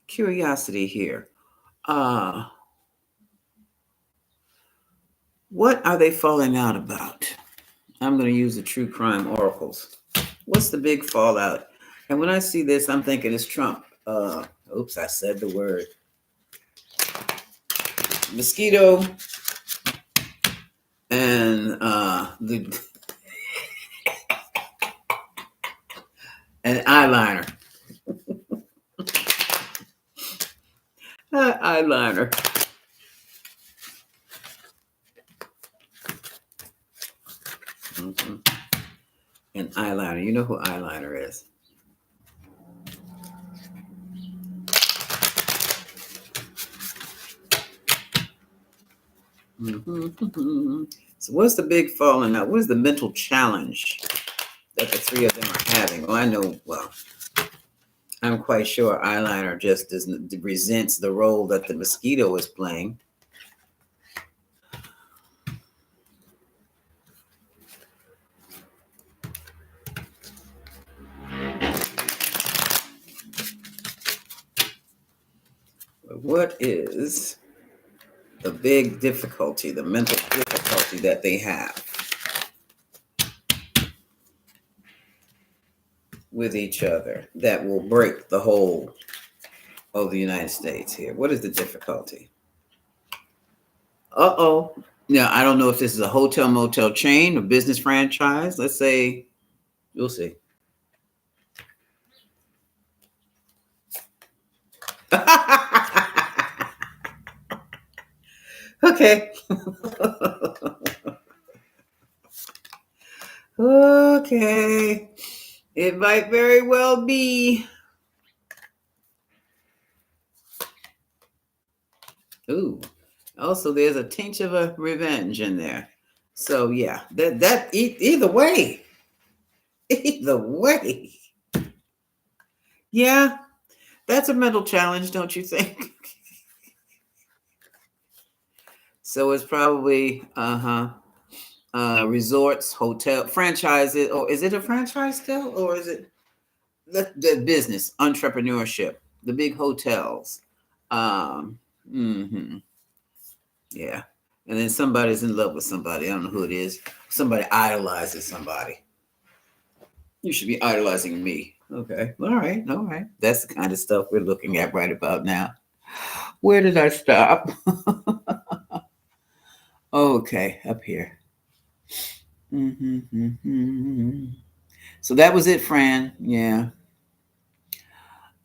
Curiosity here. Uh, what are they falling out about? I'm going to use the true crime oracles. What's the big fallout? And when I see this, I'm thinking it's Trump. Oops, I said the word. Mosquito and the and eyeliner. Eyeliner. Mhm. And eyeliner. You know who eyeliner is. Mhm. So what's the big falling out? What is the mental challenge that the three of them are having? Well, I know, well, I'm quite sure eyeliner just doesn't resents the role that the mosquito is playing. But what is the big difficulty, the mental difficulty that they have with each other that will break the whole of the United States here? What is the difficulty? Uh-oh. Now, I don't know if this is a hotel motel chain, a business franchise. Let's say, you'll see. Okay. Okay. It might very well be. Ooh. Also, there's a tinge of a revenge in there. So yeah, either way, either way. Yeah, that's a mental challenge, don't you think? So it's probably resorts, hotel franchises, or is it a franchise still, or is it the business entrepreneurship, the big hotels? Mhm. Yeah. And then somebody's in love with somebody. I don't know who it is. Somebody idolizes somebody. You should be idolizing me. Okay. All right. All right. That's the kind of stuff we're looking at right about now. Where did I stop? Okay. Up here. Mm-hmm. So that was it, Fran. Yeah.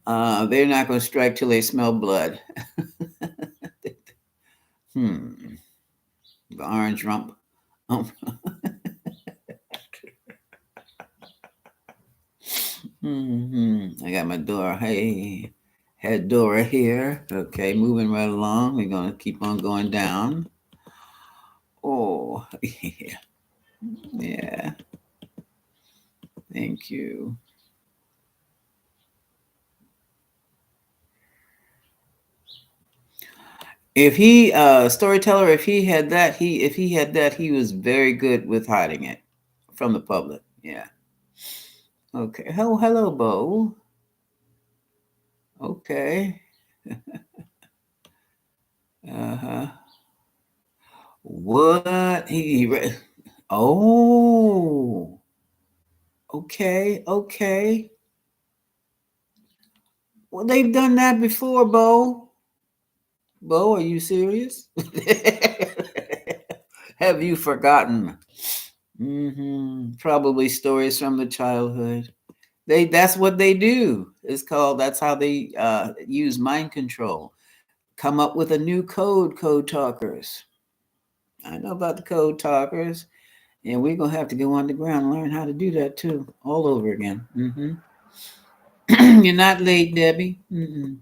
They're not going to strike till they smell blood. Hmm. The orange rump. Oh. I got my Dora. Hey, had Dora here. Okay, moving right along. We're gonna keep on going down. Oh, yeah, yeah. Thank you. If he storyteller, if he had that, he was very good with hiding it from the public. Yeah. Okay. Oh, hello, Bo. Okay. Uh-huh. What oh, okay, okay. Well, they've done that before, Bo. Bo, are you serious? Have you forgotten? Probably stories from the childhood. That's what they do. It's called that's how they use mind control. Come up with a new code talkers. I know about the code talkers, and we're gonna have to go underground and learn how to do that too, all over again. You're not late, Debbie. Mm-hmm.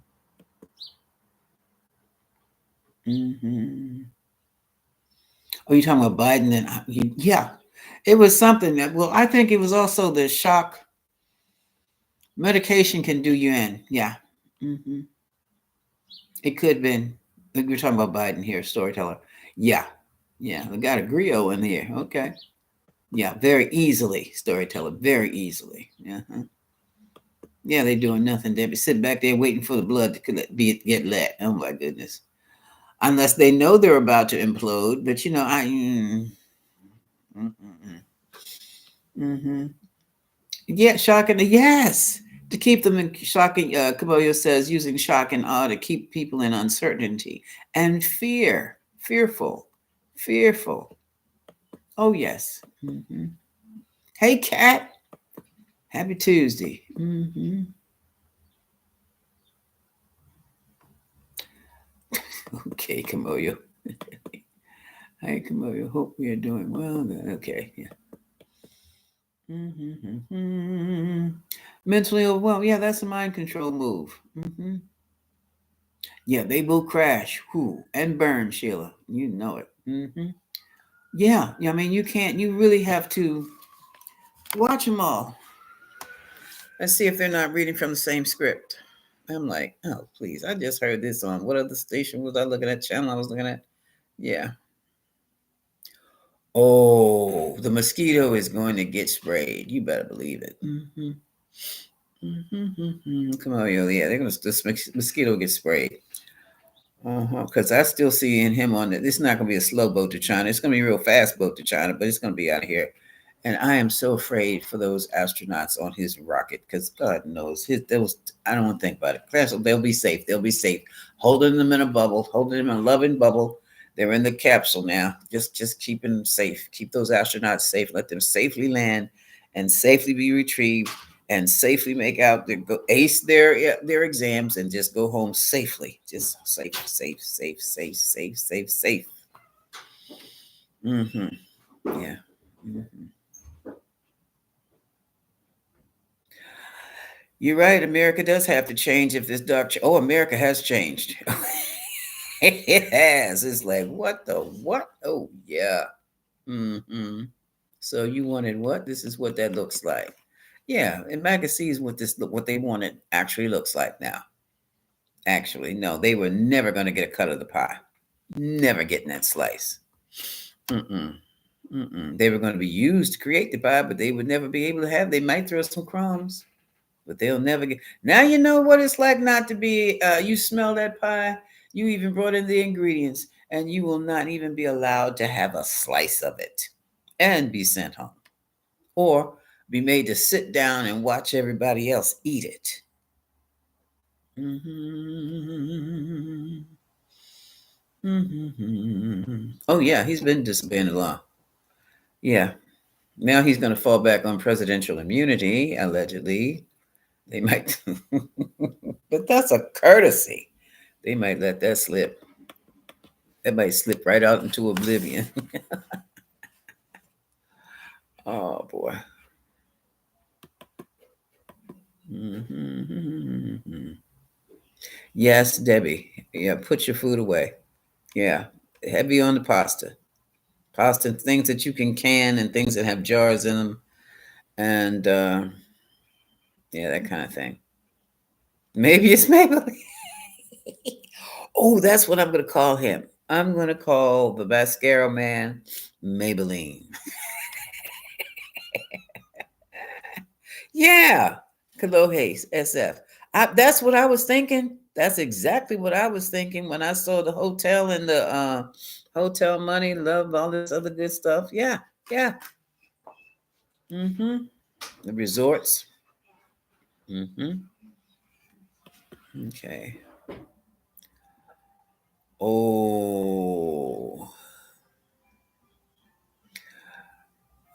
Oh, you're talking about Biden and yeah, it was something that. Well, I think it was also the shock medication can do you in. Yeah, hmm it could have been. We're talking about Biden here, storyteller. Yeah, yeah, we got a griot in here. Okay, yeah, very easily, storyteller, very easily. Yeah. Yeah, they're doing nothing. They be sitting back there waiting for the blood to get let. Oh my goodness. Unless they know they're about to implode, but mm, mm, mm-hmm. Yeah, shocking. Yes, to keep them in shocking. Caboyo says using shock and awe to keep people in uncertainty and fearful. Oh yes. Hmm. Hey, Cat. Happy Tuesday. Okay, Camoyo. Hi, Camoyo. Hope we are doing well. Okay. Yeah. Mm-hmm. Mentally overwhelmed. Yeah, that's a mind control move. Yeah, they will crash. Whoo, and burn, Sheila. You know it. Yeah. I mean, you can't. You really have to watch them all and see if they're not reading from the same script. I'm like, oh, please. I just heard this on what other station was I looking at? Channel I was looking at? Yeah. Oh, the mosquito is going to get sprayed. You better believe it. Come on, yo. Yeah, they're going to, this mosquito get sprayed. Because I still seeing him on it. This is not going to be a slow boat to China. It's going to be a real fast boat to China, but it's going to be out of here. And I am so afraid for those astronauts on his rocket because God knows those. I don't want to think about it. They'll be safe. They'll be safe. Holding them in a bubble, holding them in a loving bubble. They're in the capsule now. Just keep them safe. Keep those astronauts safe. Let them safely land and safely be retrieved and safely make out ace their exams and just go home safely. Just safe. Mm-hmm. Yeah. Mm-hmm. You're right. America does have to change if this America has changed. It has. It's like what the what? Oh yeah. Mm-hmm. So you wanted what? This is what that looks like. Yeah, and Maggie sees what they wanted actually looks like now. Actually, no, they were never going to get a cut of the pie. Never getting that slice. Mm-mm. Mm-mm. They were going to be used to create the pie, but they would never be able to have. They might throw some crumbs, but they'll never get. Now you know what it's like not to be. You smell that pie. You even brought in the ingredients, and you will not even be allowed to have a slice of it, and be sent home, or be made to sit down and watch everybody else eat it. Mm-hmm. Mm-hmm. Oh yeah, he's been disobeying the law. Yeah. Now he's going to fall back on presidential immunity, allegedly. They might, but that's a courtesy. They might let that slip. That might slip right out into oblivion. Oh boy. Mm-hmm. Yes, Debbie. Yeah, put your food away. Yeah, heavy on the pasta, things that you can and things that have jars in them, and yeah, that kind of thing. Maybe it's Maybelline. Oh, that's what I'm going to call him. I'm going to call the mascara man Maybelline. Yeah, Kalohe SF. That's what I was thinking. That's exactly what I was thinking when I saw the hotel and the hotel money, love, all this other good stuff. Yeah, yeah. Mm-hmm. The resorts. Mm-hmm. Okay. Oh.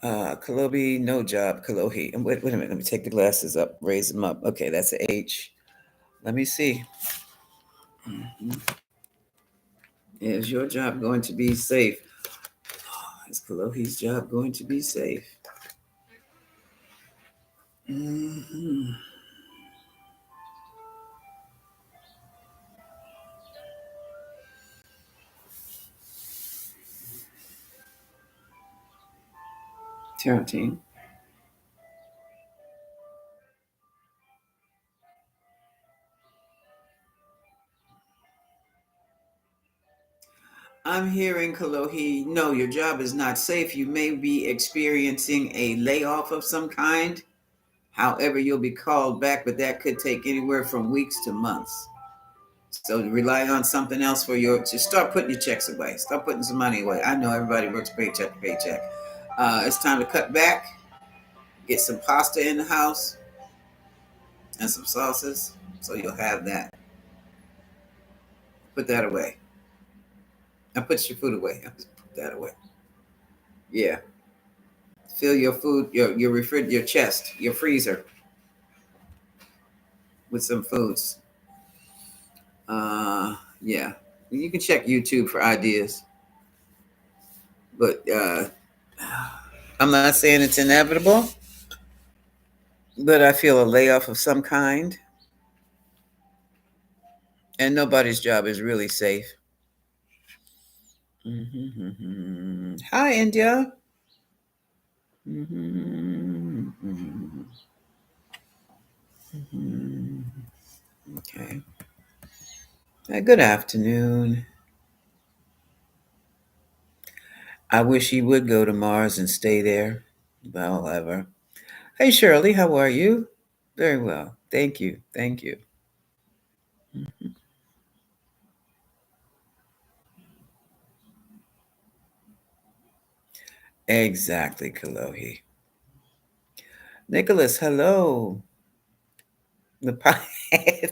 Kalobi, no job, Kalohi. And wait a minute. Let me take the glasses up, raise them up. Okay, that's a H. Let me see. Mhm. Is your job going to be safe? Is Kalohi's job going to be safe? Mm-hmm. Tarantine. I'm hearing Kalohi. No, your job is not safe. You may be experiencing a layoff of some kind. However, you'll be called back, but that could take anywhere from weeks to months. So rely on something else for your. Just start putting your checks away. Start putting some money away. I know everybody works paycheck to paycheck. It's time to cut back. Get some pasta in the house and some sauces, so you'll have that. Put that away. Now put your food away. Put that away. Yeah. Fill your food, your chest, your freezer with some foods. Yeah. You can check YouTube for ideas, but I'm not saying it's inevitable, but I feel a layoff of some kind, and nobody's job is really safe. Mm-hmm. Hi, India. Mm-hmm. Mm-hmm. Okay. Good afternoon. I wish you would go to Mars and stay there. Well, ever. Hey, Shirley, how are you? Very well. Thank you. Thank you. Mhm. Exactly, Kalohi. Nicholas, hello. The pie.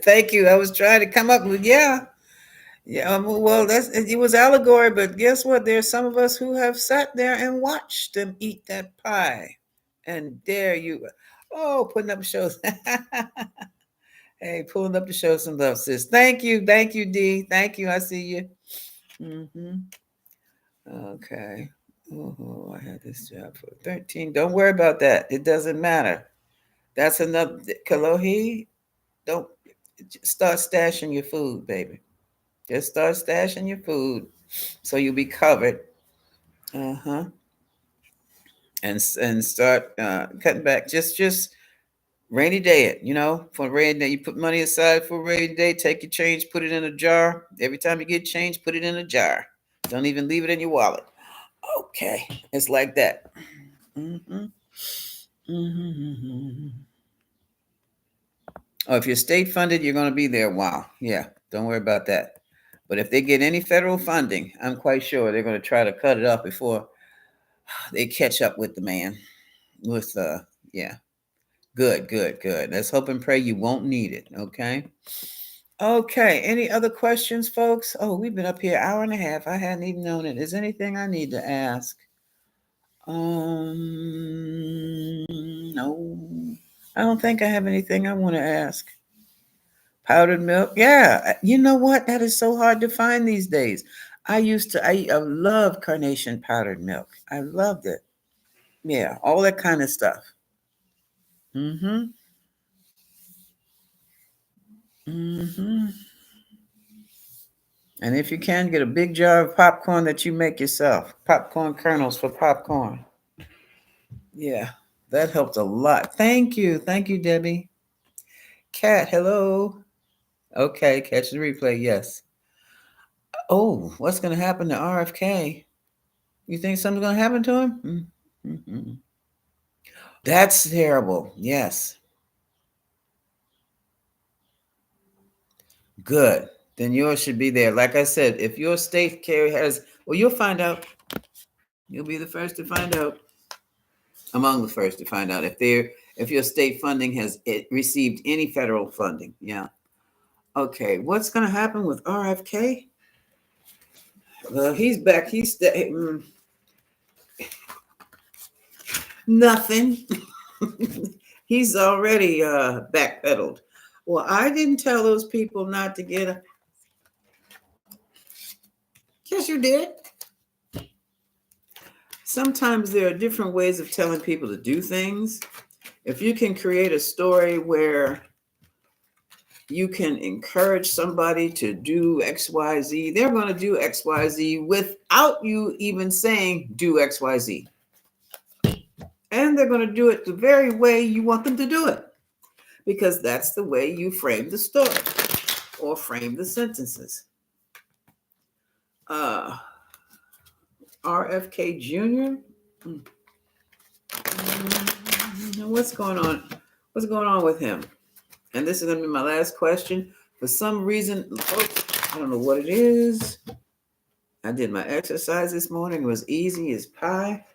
Thank you. I was trying to come up with, yeah. Yeah, well, it was allegory, but guess what? There's some of us who have sat there and watched them eat that pie. And there you, oh, putting up shows. Hey, pulling up to show some love, sis. Thank you, D. Thank you. I see you. Mm-hmm. Okay. Oh, I had this job for 13. Don't worry about that. It doesn't matter. That's enough. Kalohi, don't start stashing your food, baby. Just start stashing your food so you'll be covered. Uh-huh. And start cutting back. Just rainy day it, for rainy day. You put money aside for a rainy day, take your change, put it in a jar. Every time you get change, put it in a jar. Don't even leave it in your wallet. Okay. It's like that. Mm-hmm. Mm-hmm. Oh, if you're state funded, you're going to be there a while. Yeah, don't worry about that. But if they get any federal funding, I'm quite sure they're going to try to cut it off before they catch up with the man. With yeah, good, good, good. Let's hope and pray you won't need it. Okay. Okay. Any other questions, folks? Oh, we've been up here an hour and a half. I hadn't even known it. Is anything I need to ask? No. I don't think I have anything I want to ask. Powdered milk. Yeah. You know what? That is so hard to find these days. I love carnation powdered milk. I loved it. Yeah. All that kind of stuff. Mm-hmm. Mm-hmm. And if you can, get a big jar of popcorn that you make yourself. Popcorn kernels for popcorn. Yeah. That helped a lot. Thank you. Thank you, Debbie. Cat, hello. Okay, catch the replay. Yes. Oh, what's going to happen to RFK? You think something's going to happen to him? Mm-hmm. That's terrible. Yes. Good. Then yours should be there. Like I said, if your state carry has, well, you'll find out. You'll be the first to find out. Among the first to find out if your state funding has it received any federal funding. Yeah. Okay. What's going to happen with RFK? Well, he's back. Nothing. He's already backpedaled. Well, I didn't tell those people not to get a. Yes, you did. Sometimes there are different ways of telling people to do things. If you can create a story where you can encourage somebody to do XYZ, they're going to do XYZ without you even saying do XYZ. And they're going to do it the very way you want them to do it, because that's the way you frame the story or frame the sentences. RFK Jr. What's going on? What's going on with him? And this is going to be my last question. For some reason, folks, I don't know what it is. I did my exercise this morning. It was easy as pie.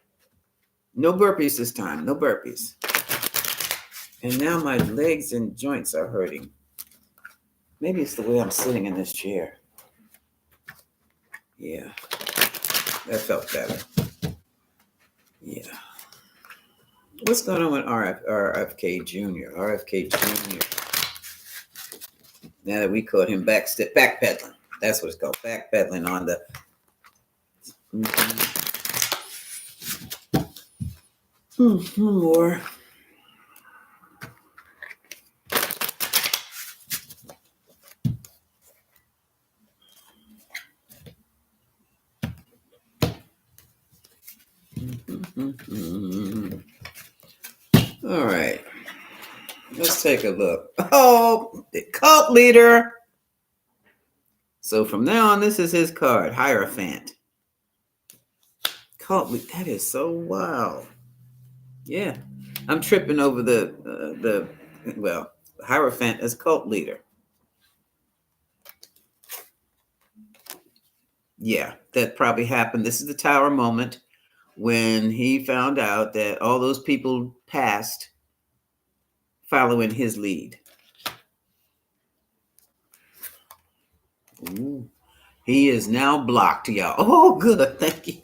No burpees this time. No burpees. And now my legs and joints are hurting. Maybe it's the way I'm sitting in this chair. Yeah, that felt better. Yeah. What's going on with RFK Jr.? RFK Jr. Now that we caught him backpedaling. That's what it's called. Backpedaling on the. More. All right. Let's take a look. Oh, the cult leader. So from now on, this is his card, Hierophant. Cult leader. That is so wow. Yeah, I'm tripping over the Hierophant as cult leader. Yeah, that probably happened. This is the Tower moment when he found out that all those people passed following his lead. Ooh. He is now blocked, y'all. Oh, good. Thank you.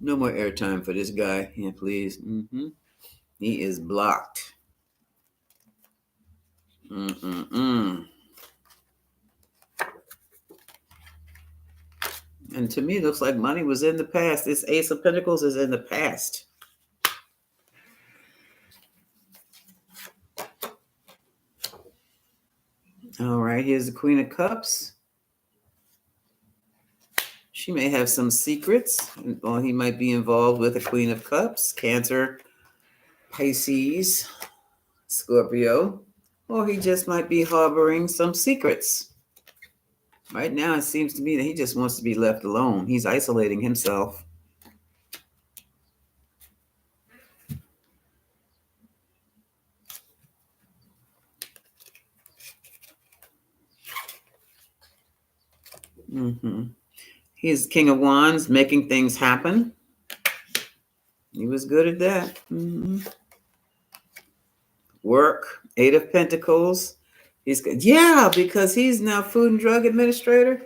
No more airtime for this guy. Yeah, please. He is blocked. And to me, it looks like money was in the past. This Ace of Pentacles is in the past. All right, here's the Queen of Cups. She may have some secrets, or he might be involved with the Queen of Cups, Cancer, Pisces, Scorpio, or he just might be harboring some secrets. Right now, it seems to me that he just wants to be left alone. He's isolating himself. He's King of Wands, making things happen. He was good at that. Work, Eight of Pentacles. He's good. Yeah, because he's now Food and Drug Administrator.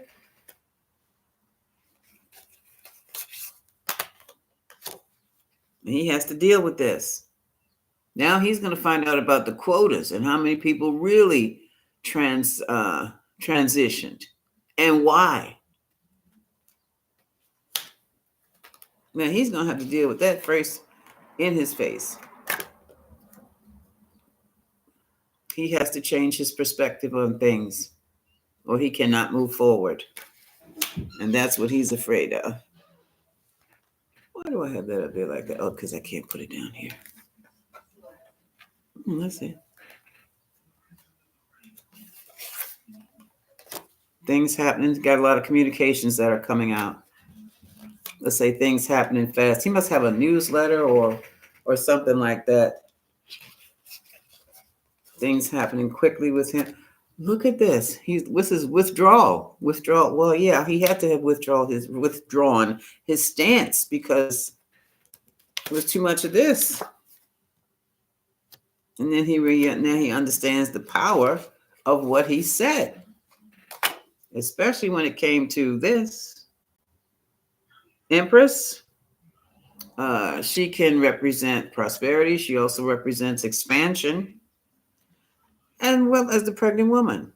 And he has to deal with this. Now he's going to find out about the quotas and how many people really transitioned and why. Now he's going to have to deal with that first in his face. He has to change his perspective on things or he cannot move forward. And that's what he's afraid of. Why do I have that up there like that? Oh, because I can't put it down here. Let's see. Things happening. Got a lot of communications that are coming out. Let's say things happening fast. He must have a newsletter or something like that. Things happening quickly with him. Look at this. This is withdrawal. Well, yeah, he had to have withdrawn his stance because it was too much of this. And then now he understands the power of what he said, especially when it came to this Empress. She can represent prosperity. She also represents expansion, and well as the pregnant woman.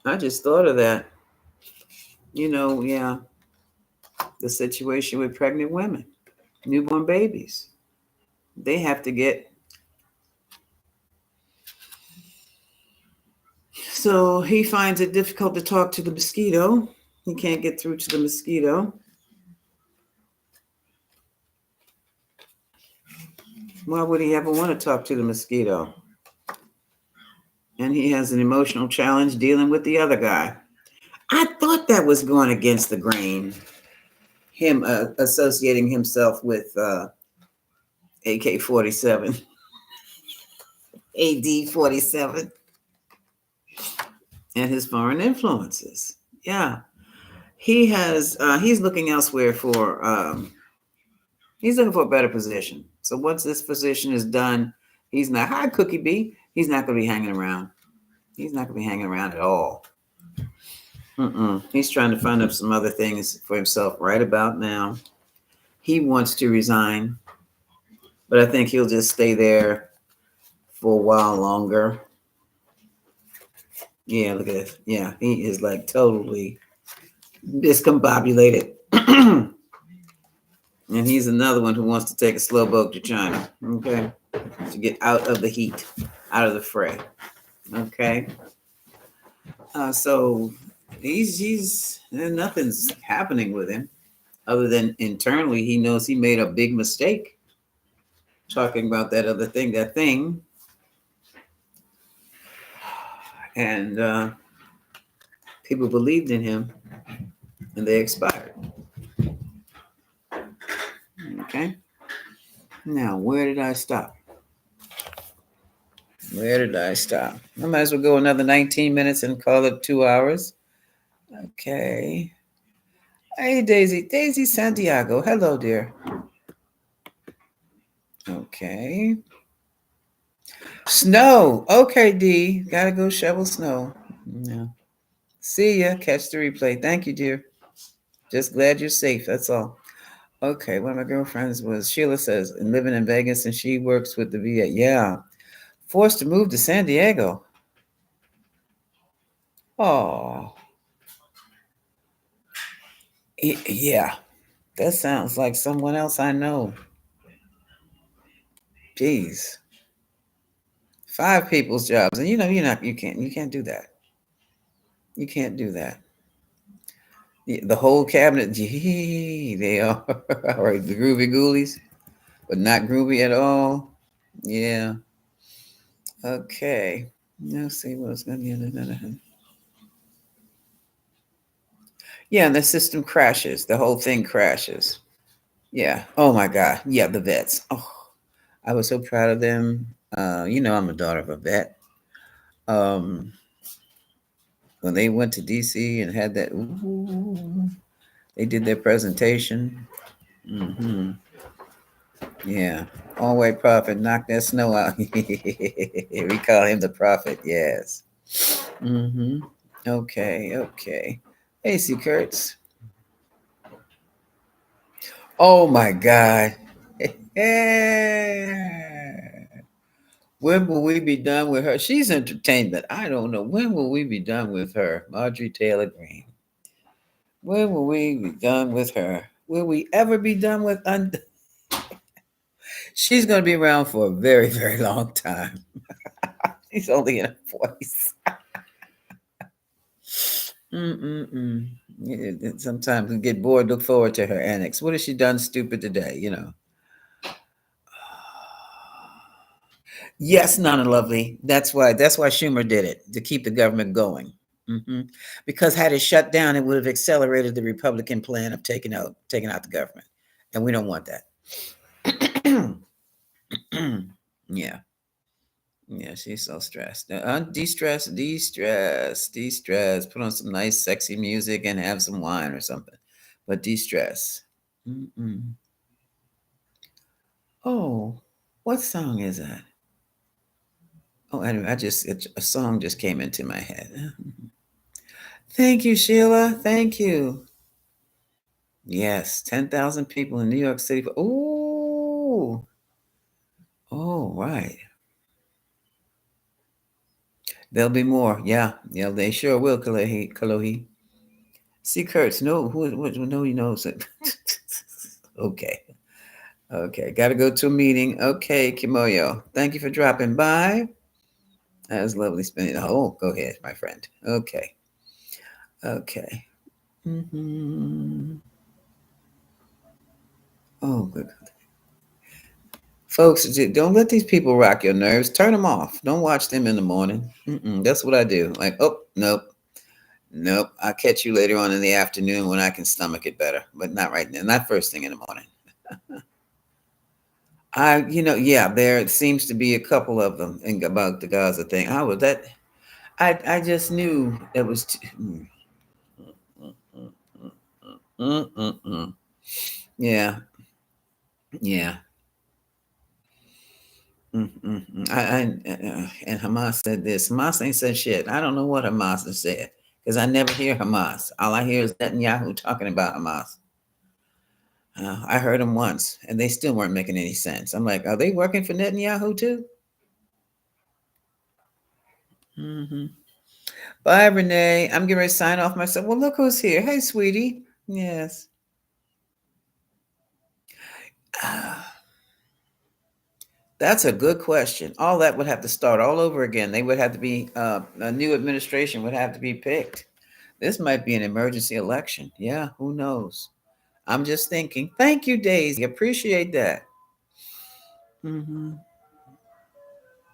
I just thought of that. Yeah, the situation with pregnant women, newborn babies. They have to get. So he finds it difficult to talk to the mosquito. He can't get through to the mosquito. Why would he ever want to talk to the mosquito? and he has an emotional challenge dealing with the other guy. I thought that was going against the grain. Him associating himself with AK-47, AD-47, and his foreign influences. Yeah, he has. He's looking elsewhere for. He's looking for a better position. So once this position is done, he's not. Hi, Cookie B. He's not going to be hanging around. He's not going to be hanging around at all. He's trying to find up some other things for himself right about now. He wants to resign, but I think he'll just stay there for a while longer. Yeah, look at this. Yeah, he is like totally discombobulated. And he's another one who wants to take a slow boat to China, okay, to get out of the heat, out of the fray, okay. So he's nothing's happening with him other than internally he knows he made a big mistake talking about that other thing, and people believed in him, and they expired. Okay. Now, where did I stop? Where did I stop? I might as well go another 19 minutes and call it 2 hours. Okay. Hey, Daisy. Daisy Santiago. Hello, dear. Okay. Snow. Okay, D. Gotta go shovel snow. Yeah. See ya. Catch the replay. Thank you, dear. Just glad you're safe. That's all. Okay. One of my girlfriends was, Sheila says, and living in Vegas, and she works with the VA. Yeah. Forced to move to San Diego. Oh. Yeah. That sounds like someone else I know. Jeez. 5 people's jobs. And you can't do that. You can't do that. The whole cabinet, gee, they are all right, the groovy ghoulies, but not groovy at all. Yeah. Okay. Let's see what's gonna be. Yeah, the system crashes. The whole thing crashes. Yeah. Oh my God. Yeah, the vets. Oh, I was so proud of them. I'm a daughter of a vet. Um, when they went to DC and had that, ooh, they did their presentation. Yeah, all white prophet knocked that snow out. We call him the prophet. Yes. Okay. Okay. Hey, C. Kurtz. Oh my God. When will we be done with her? She's entertainment. I don't know. When will we be done with her? Marjorie Taylor Greene. When will we be done with her? Will we ever be done with? She's going to be around for a very, very long time. She's only in her 40s. Sometimes we get bored, look forward to her annex. What has she done stupid today? Yes, Nana Lovely. That's why Schumer did it, to keep the government going. hmm Because had it shut down, it would have accelerated the Republican plan of taking out the government, and we don't want that. Yeah, yeah. She's so stressed. De-stress, de-stress, de-stress. Put on some nice, sexy music and have some wine or something. But de-stress. Mm-mm. Oh, what song is that? Oh, anyway, a song just came into my head. Thank you, Sheila. Thank you. Yes, 10,000 people in New York City. Oh, oh, right. There'll be more. Yeah, yeah, they sure will, Kalohi. See, Kurtz, no, no, he knows it. Okay, okay, got to go to a meeting. Okay, Kimoyo, thank you for dropping by. That was lovely spending. Oh, go ahead, my friend. Okay, okay. Hmm. Oh, good. Folks, don't let these people rock your nerves. Turn them off. Don't watch them in the morning. That's what I do. Like, oh, nope, nope. I'll catch you later on in the afternoon when I can stomach it better, but not right now. Not first thing in the morning. Yeah, there seems to be a couple of them about the Gaza thing. I was that. I just knew it was. Mm. Yeah, yeah. And Hamas said this. Hamas ain't said shit. I don't know what Hamas has said because I never hear Hamas. All I hear is Netanyahu talking about Hamas. I heard them once, and they still weren't making any sense. I'm like, are they working for Netanyahu too? hmm Bye, Renee. I'm getting ready to sign off myself. Well, look who's here. Hey, sweetie. Yes. That's a good question. All that would have to start all over again. They would have to be a new administration would have to be picked. This might be an emergency election. Yeah, who knows? I'm just thinking. Thank you, Daisy. Appreciate that. hmm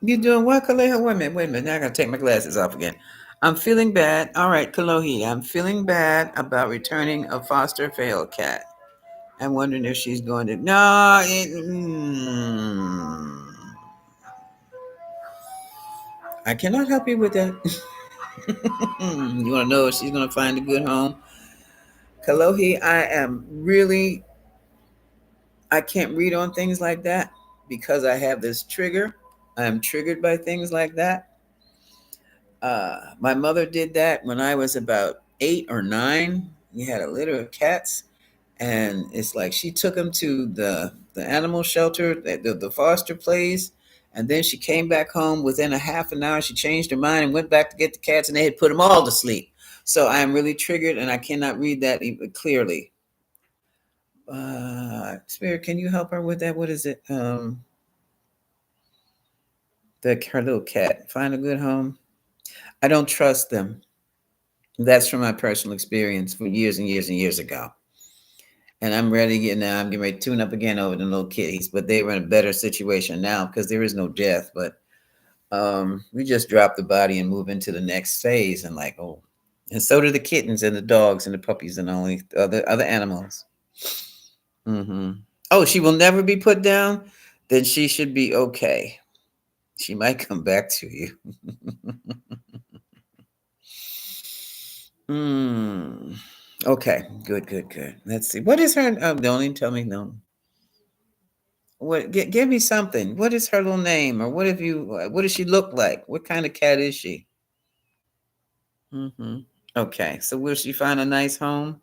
You doing what, Kaleha? Wait a minute. Now I gotta take my glasses off again. I'm feeling bad. All right, Kalohi. I'm feeling bad about returning a foster failed cat. I'm wondering if she's going to. No, I cannot help you with that. You want to know if she's going to find a good home? Kalohi, I can't read on things like that because I have this trigger. I'm triggered by things like that. My mother did that when I was about 8 or 9. We had a litter of cats, and it's like she took them to the animal shelter, the foster place, and then she came back home. Within a half an hour, she changed her mind and went back to get the cats, and they had put them all to sleep. So I am really triggered, and I cannot read that clearly. Spirit, can you help her with that? What is it? Her little cat. Find a good home. I don't trust them. That's from my personal experience from years and years and years ago. And I'm ready to get now. I'm getting ready to tune up again over the little kitties, but they were in a better situation now because there is no death. But we just drop the body and move into the next phase. And like, oh, and so do the kittens and the dogs and the puppies and all the other animals. hmm Oh, she will never be put down. Then she should be okay. She might come back to you. Hmm. Okay. Good. Let's see. What is her? Don't even tell me. No. What? Give me something. What is her little name? Or what have you? What does she look like? What kind of cat is she? hmm Okay. So will she find a nice home?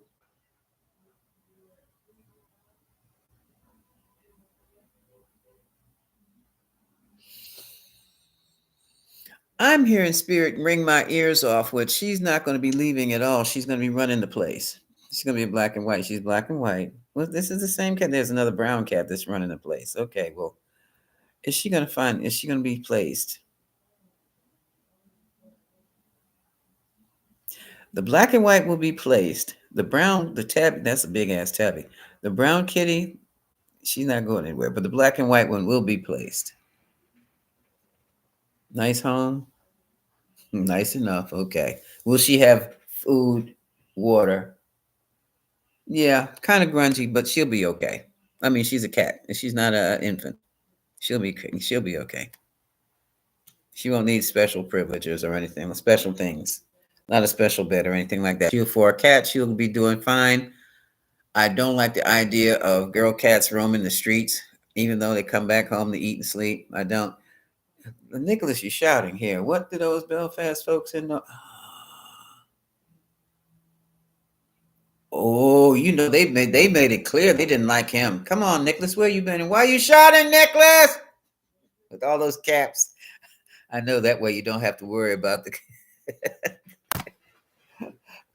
I'm hearing spirit ring my ears off. What she's not going to be leaving at all. She's going to be running the place. She's going to be black and white. She's black and white. Well, this is the same cat. There's another brown cat that's running the place. Okay. Well, is she going to find? Is she going to be placed? The black and white will be placed. The brown, the tabby, that's a big ass tabby. The brown kitty, she's not going anywhere, but the black and white one will be placed. Nice home, nice enough. Okay. Will she have food, water? Yeah, kind of grungy, but she'll be okay. I mean, she's a cat, and she's not an infant. She'll be okay. She won't need special privileges or anything, special things. Not a special bed or anything like that. She'll for a cat, she'll be doing fine. I don't like the idea of girl cats roaming the streets, even though they come back home to eat and sleep. I don't. Nicholas, you're shouting here. What do those Belfast folks in the? Oh, they made it clear they didn't like him. Come on, Nicholas, where you been? And why you shouting, Nicholas? With all those caps, I know that way you don't have to worry about the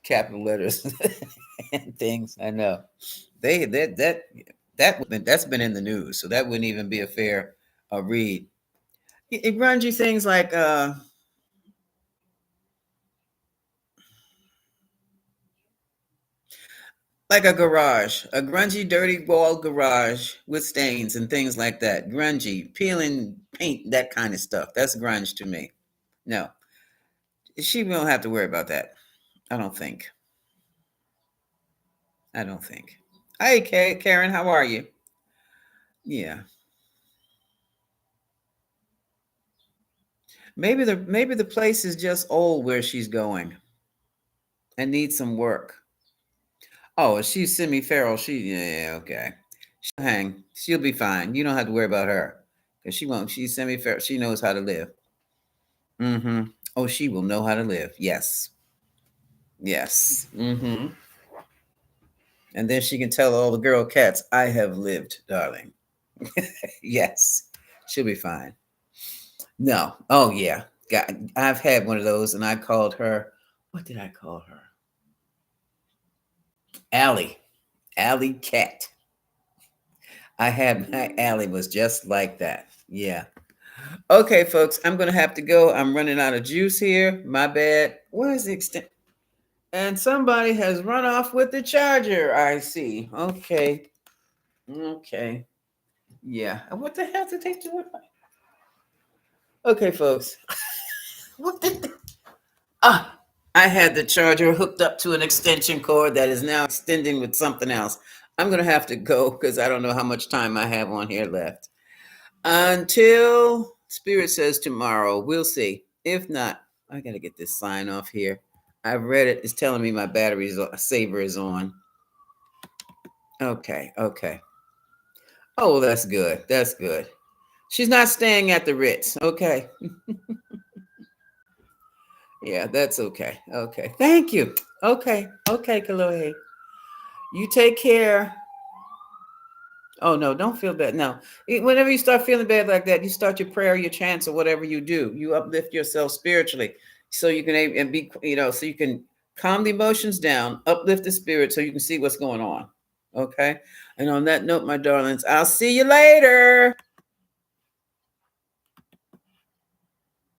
capital letters and things. I know they that's been in the news, so that wouldn't even be a fair read. It runs you things like Like a garage, a grungy, dirty wall garage with stains and things like that. Grungy, peeling paint, that kind of stuff. That's grunge to me. No, she won't have to worry about that. I don't think. I don't think. Hey, Karen, how are you? Yeah, maybe the place is just old where she's going and needs some work. Oh, she's semi-feral. Yeah, okay. She'll hang. She'll be fine. You don't have to worry about her because she won't. She's semi-feral. She knows how to live. Mm-hmm. Oh, she will know how to live. Yes. Yes. Mm-hmm. And then she can tell all the girl cats, I have lived, darling. Yes. She'll be fine. No. Oh yeah. I've had one of those and I called her, what did I call her? Allie. Allie Cat. I had my Allie was just like that. Yeah. Okay, folks, I'm gonna have to go. I'm running out of juice here. My bad. Where is the extent? And somebody has run off with the charger. I see. Okay. Okay. Yeah. And what the hell did they do with my? Okay, folks. What did they... Ah, I had the charger hooked up to an extension cord that is now extending with something else. I'm gonna have to go because I don't know how much time I have on here left. Until Spirit says tomorrow, we'll see. If not, I gotta get this sign off here. I've read it. It's telling me my battery saver is on. Okay, okay. Oh, well, that's good. That's good. She's not staying at the Ritz. Okay. Yeah, that's okay. Okay. Thank you. Okay. Okay, Kalohe. You take care. Oh no, don't feel bad. No. Whenever you start feeling bad like that, you start your prayer, your chants, or whatever you do. You uplift yourself spiritually so you can and be, so you can calm the emotions down, uplift the spirit so you can see what's going on. Okay. And on that note, my darlings, I'll see you later.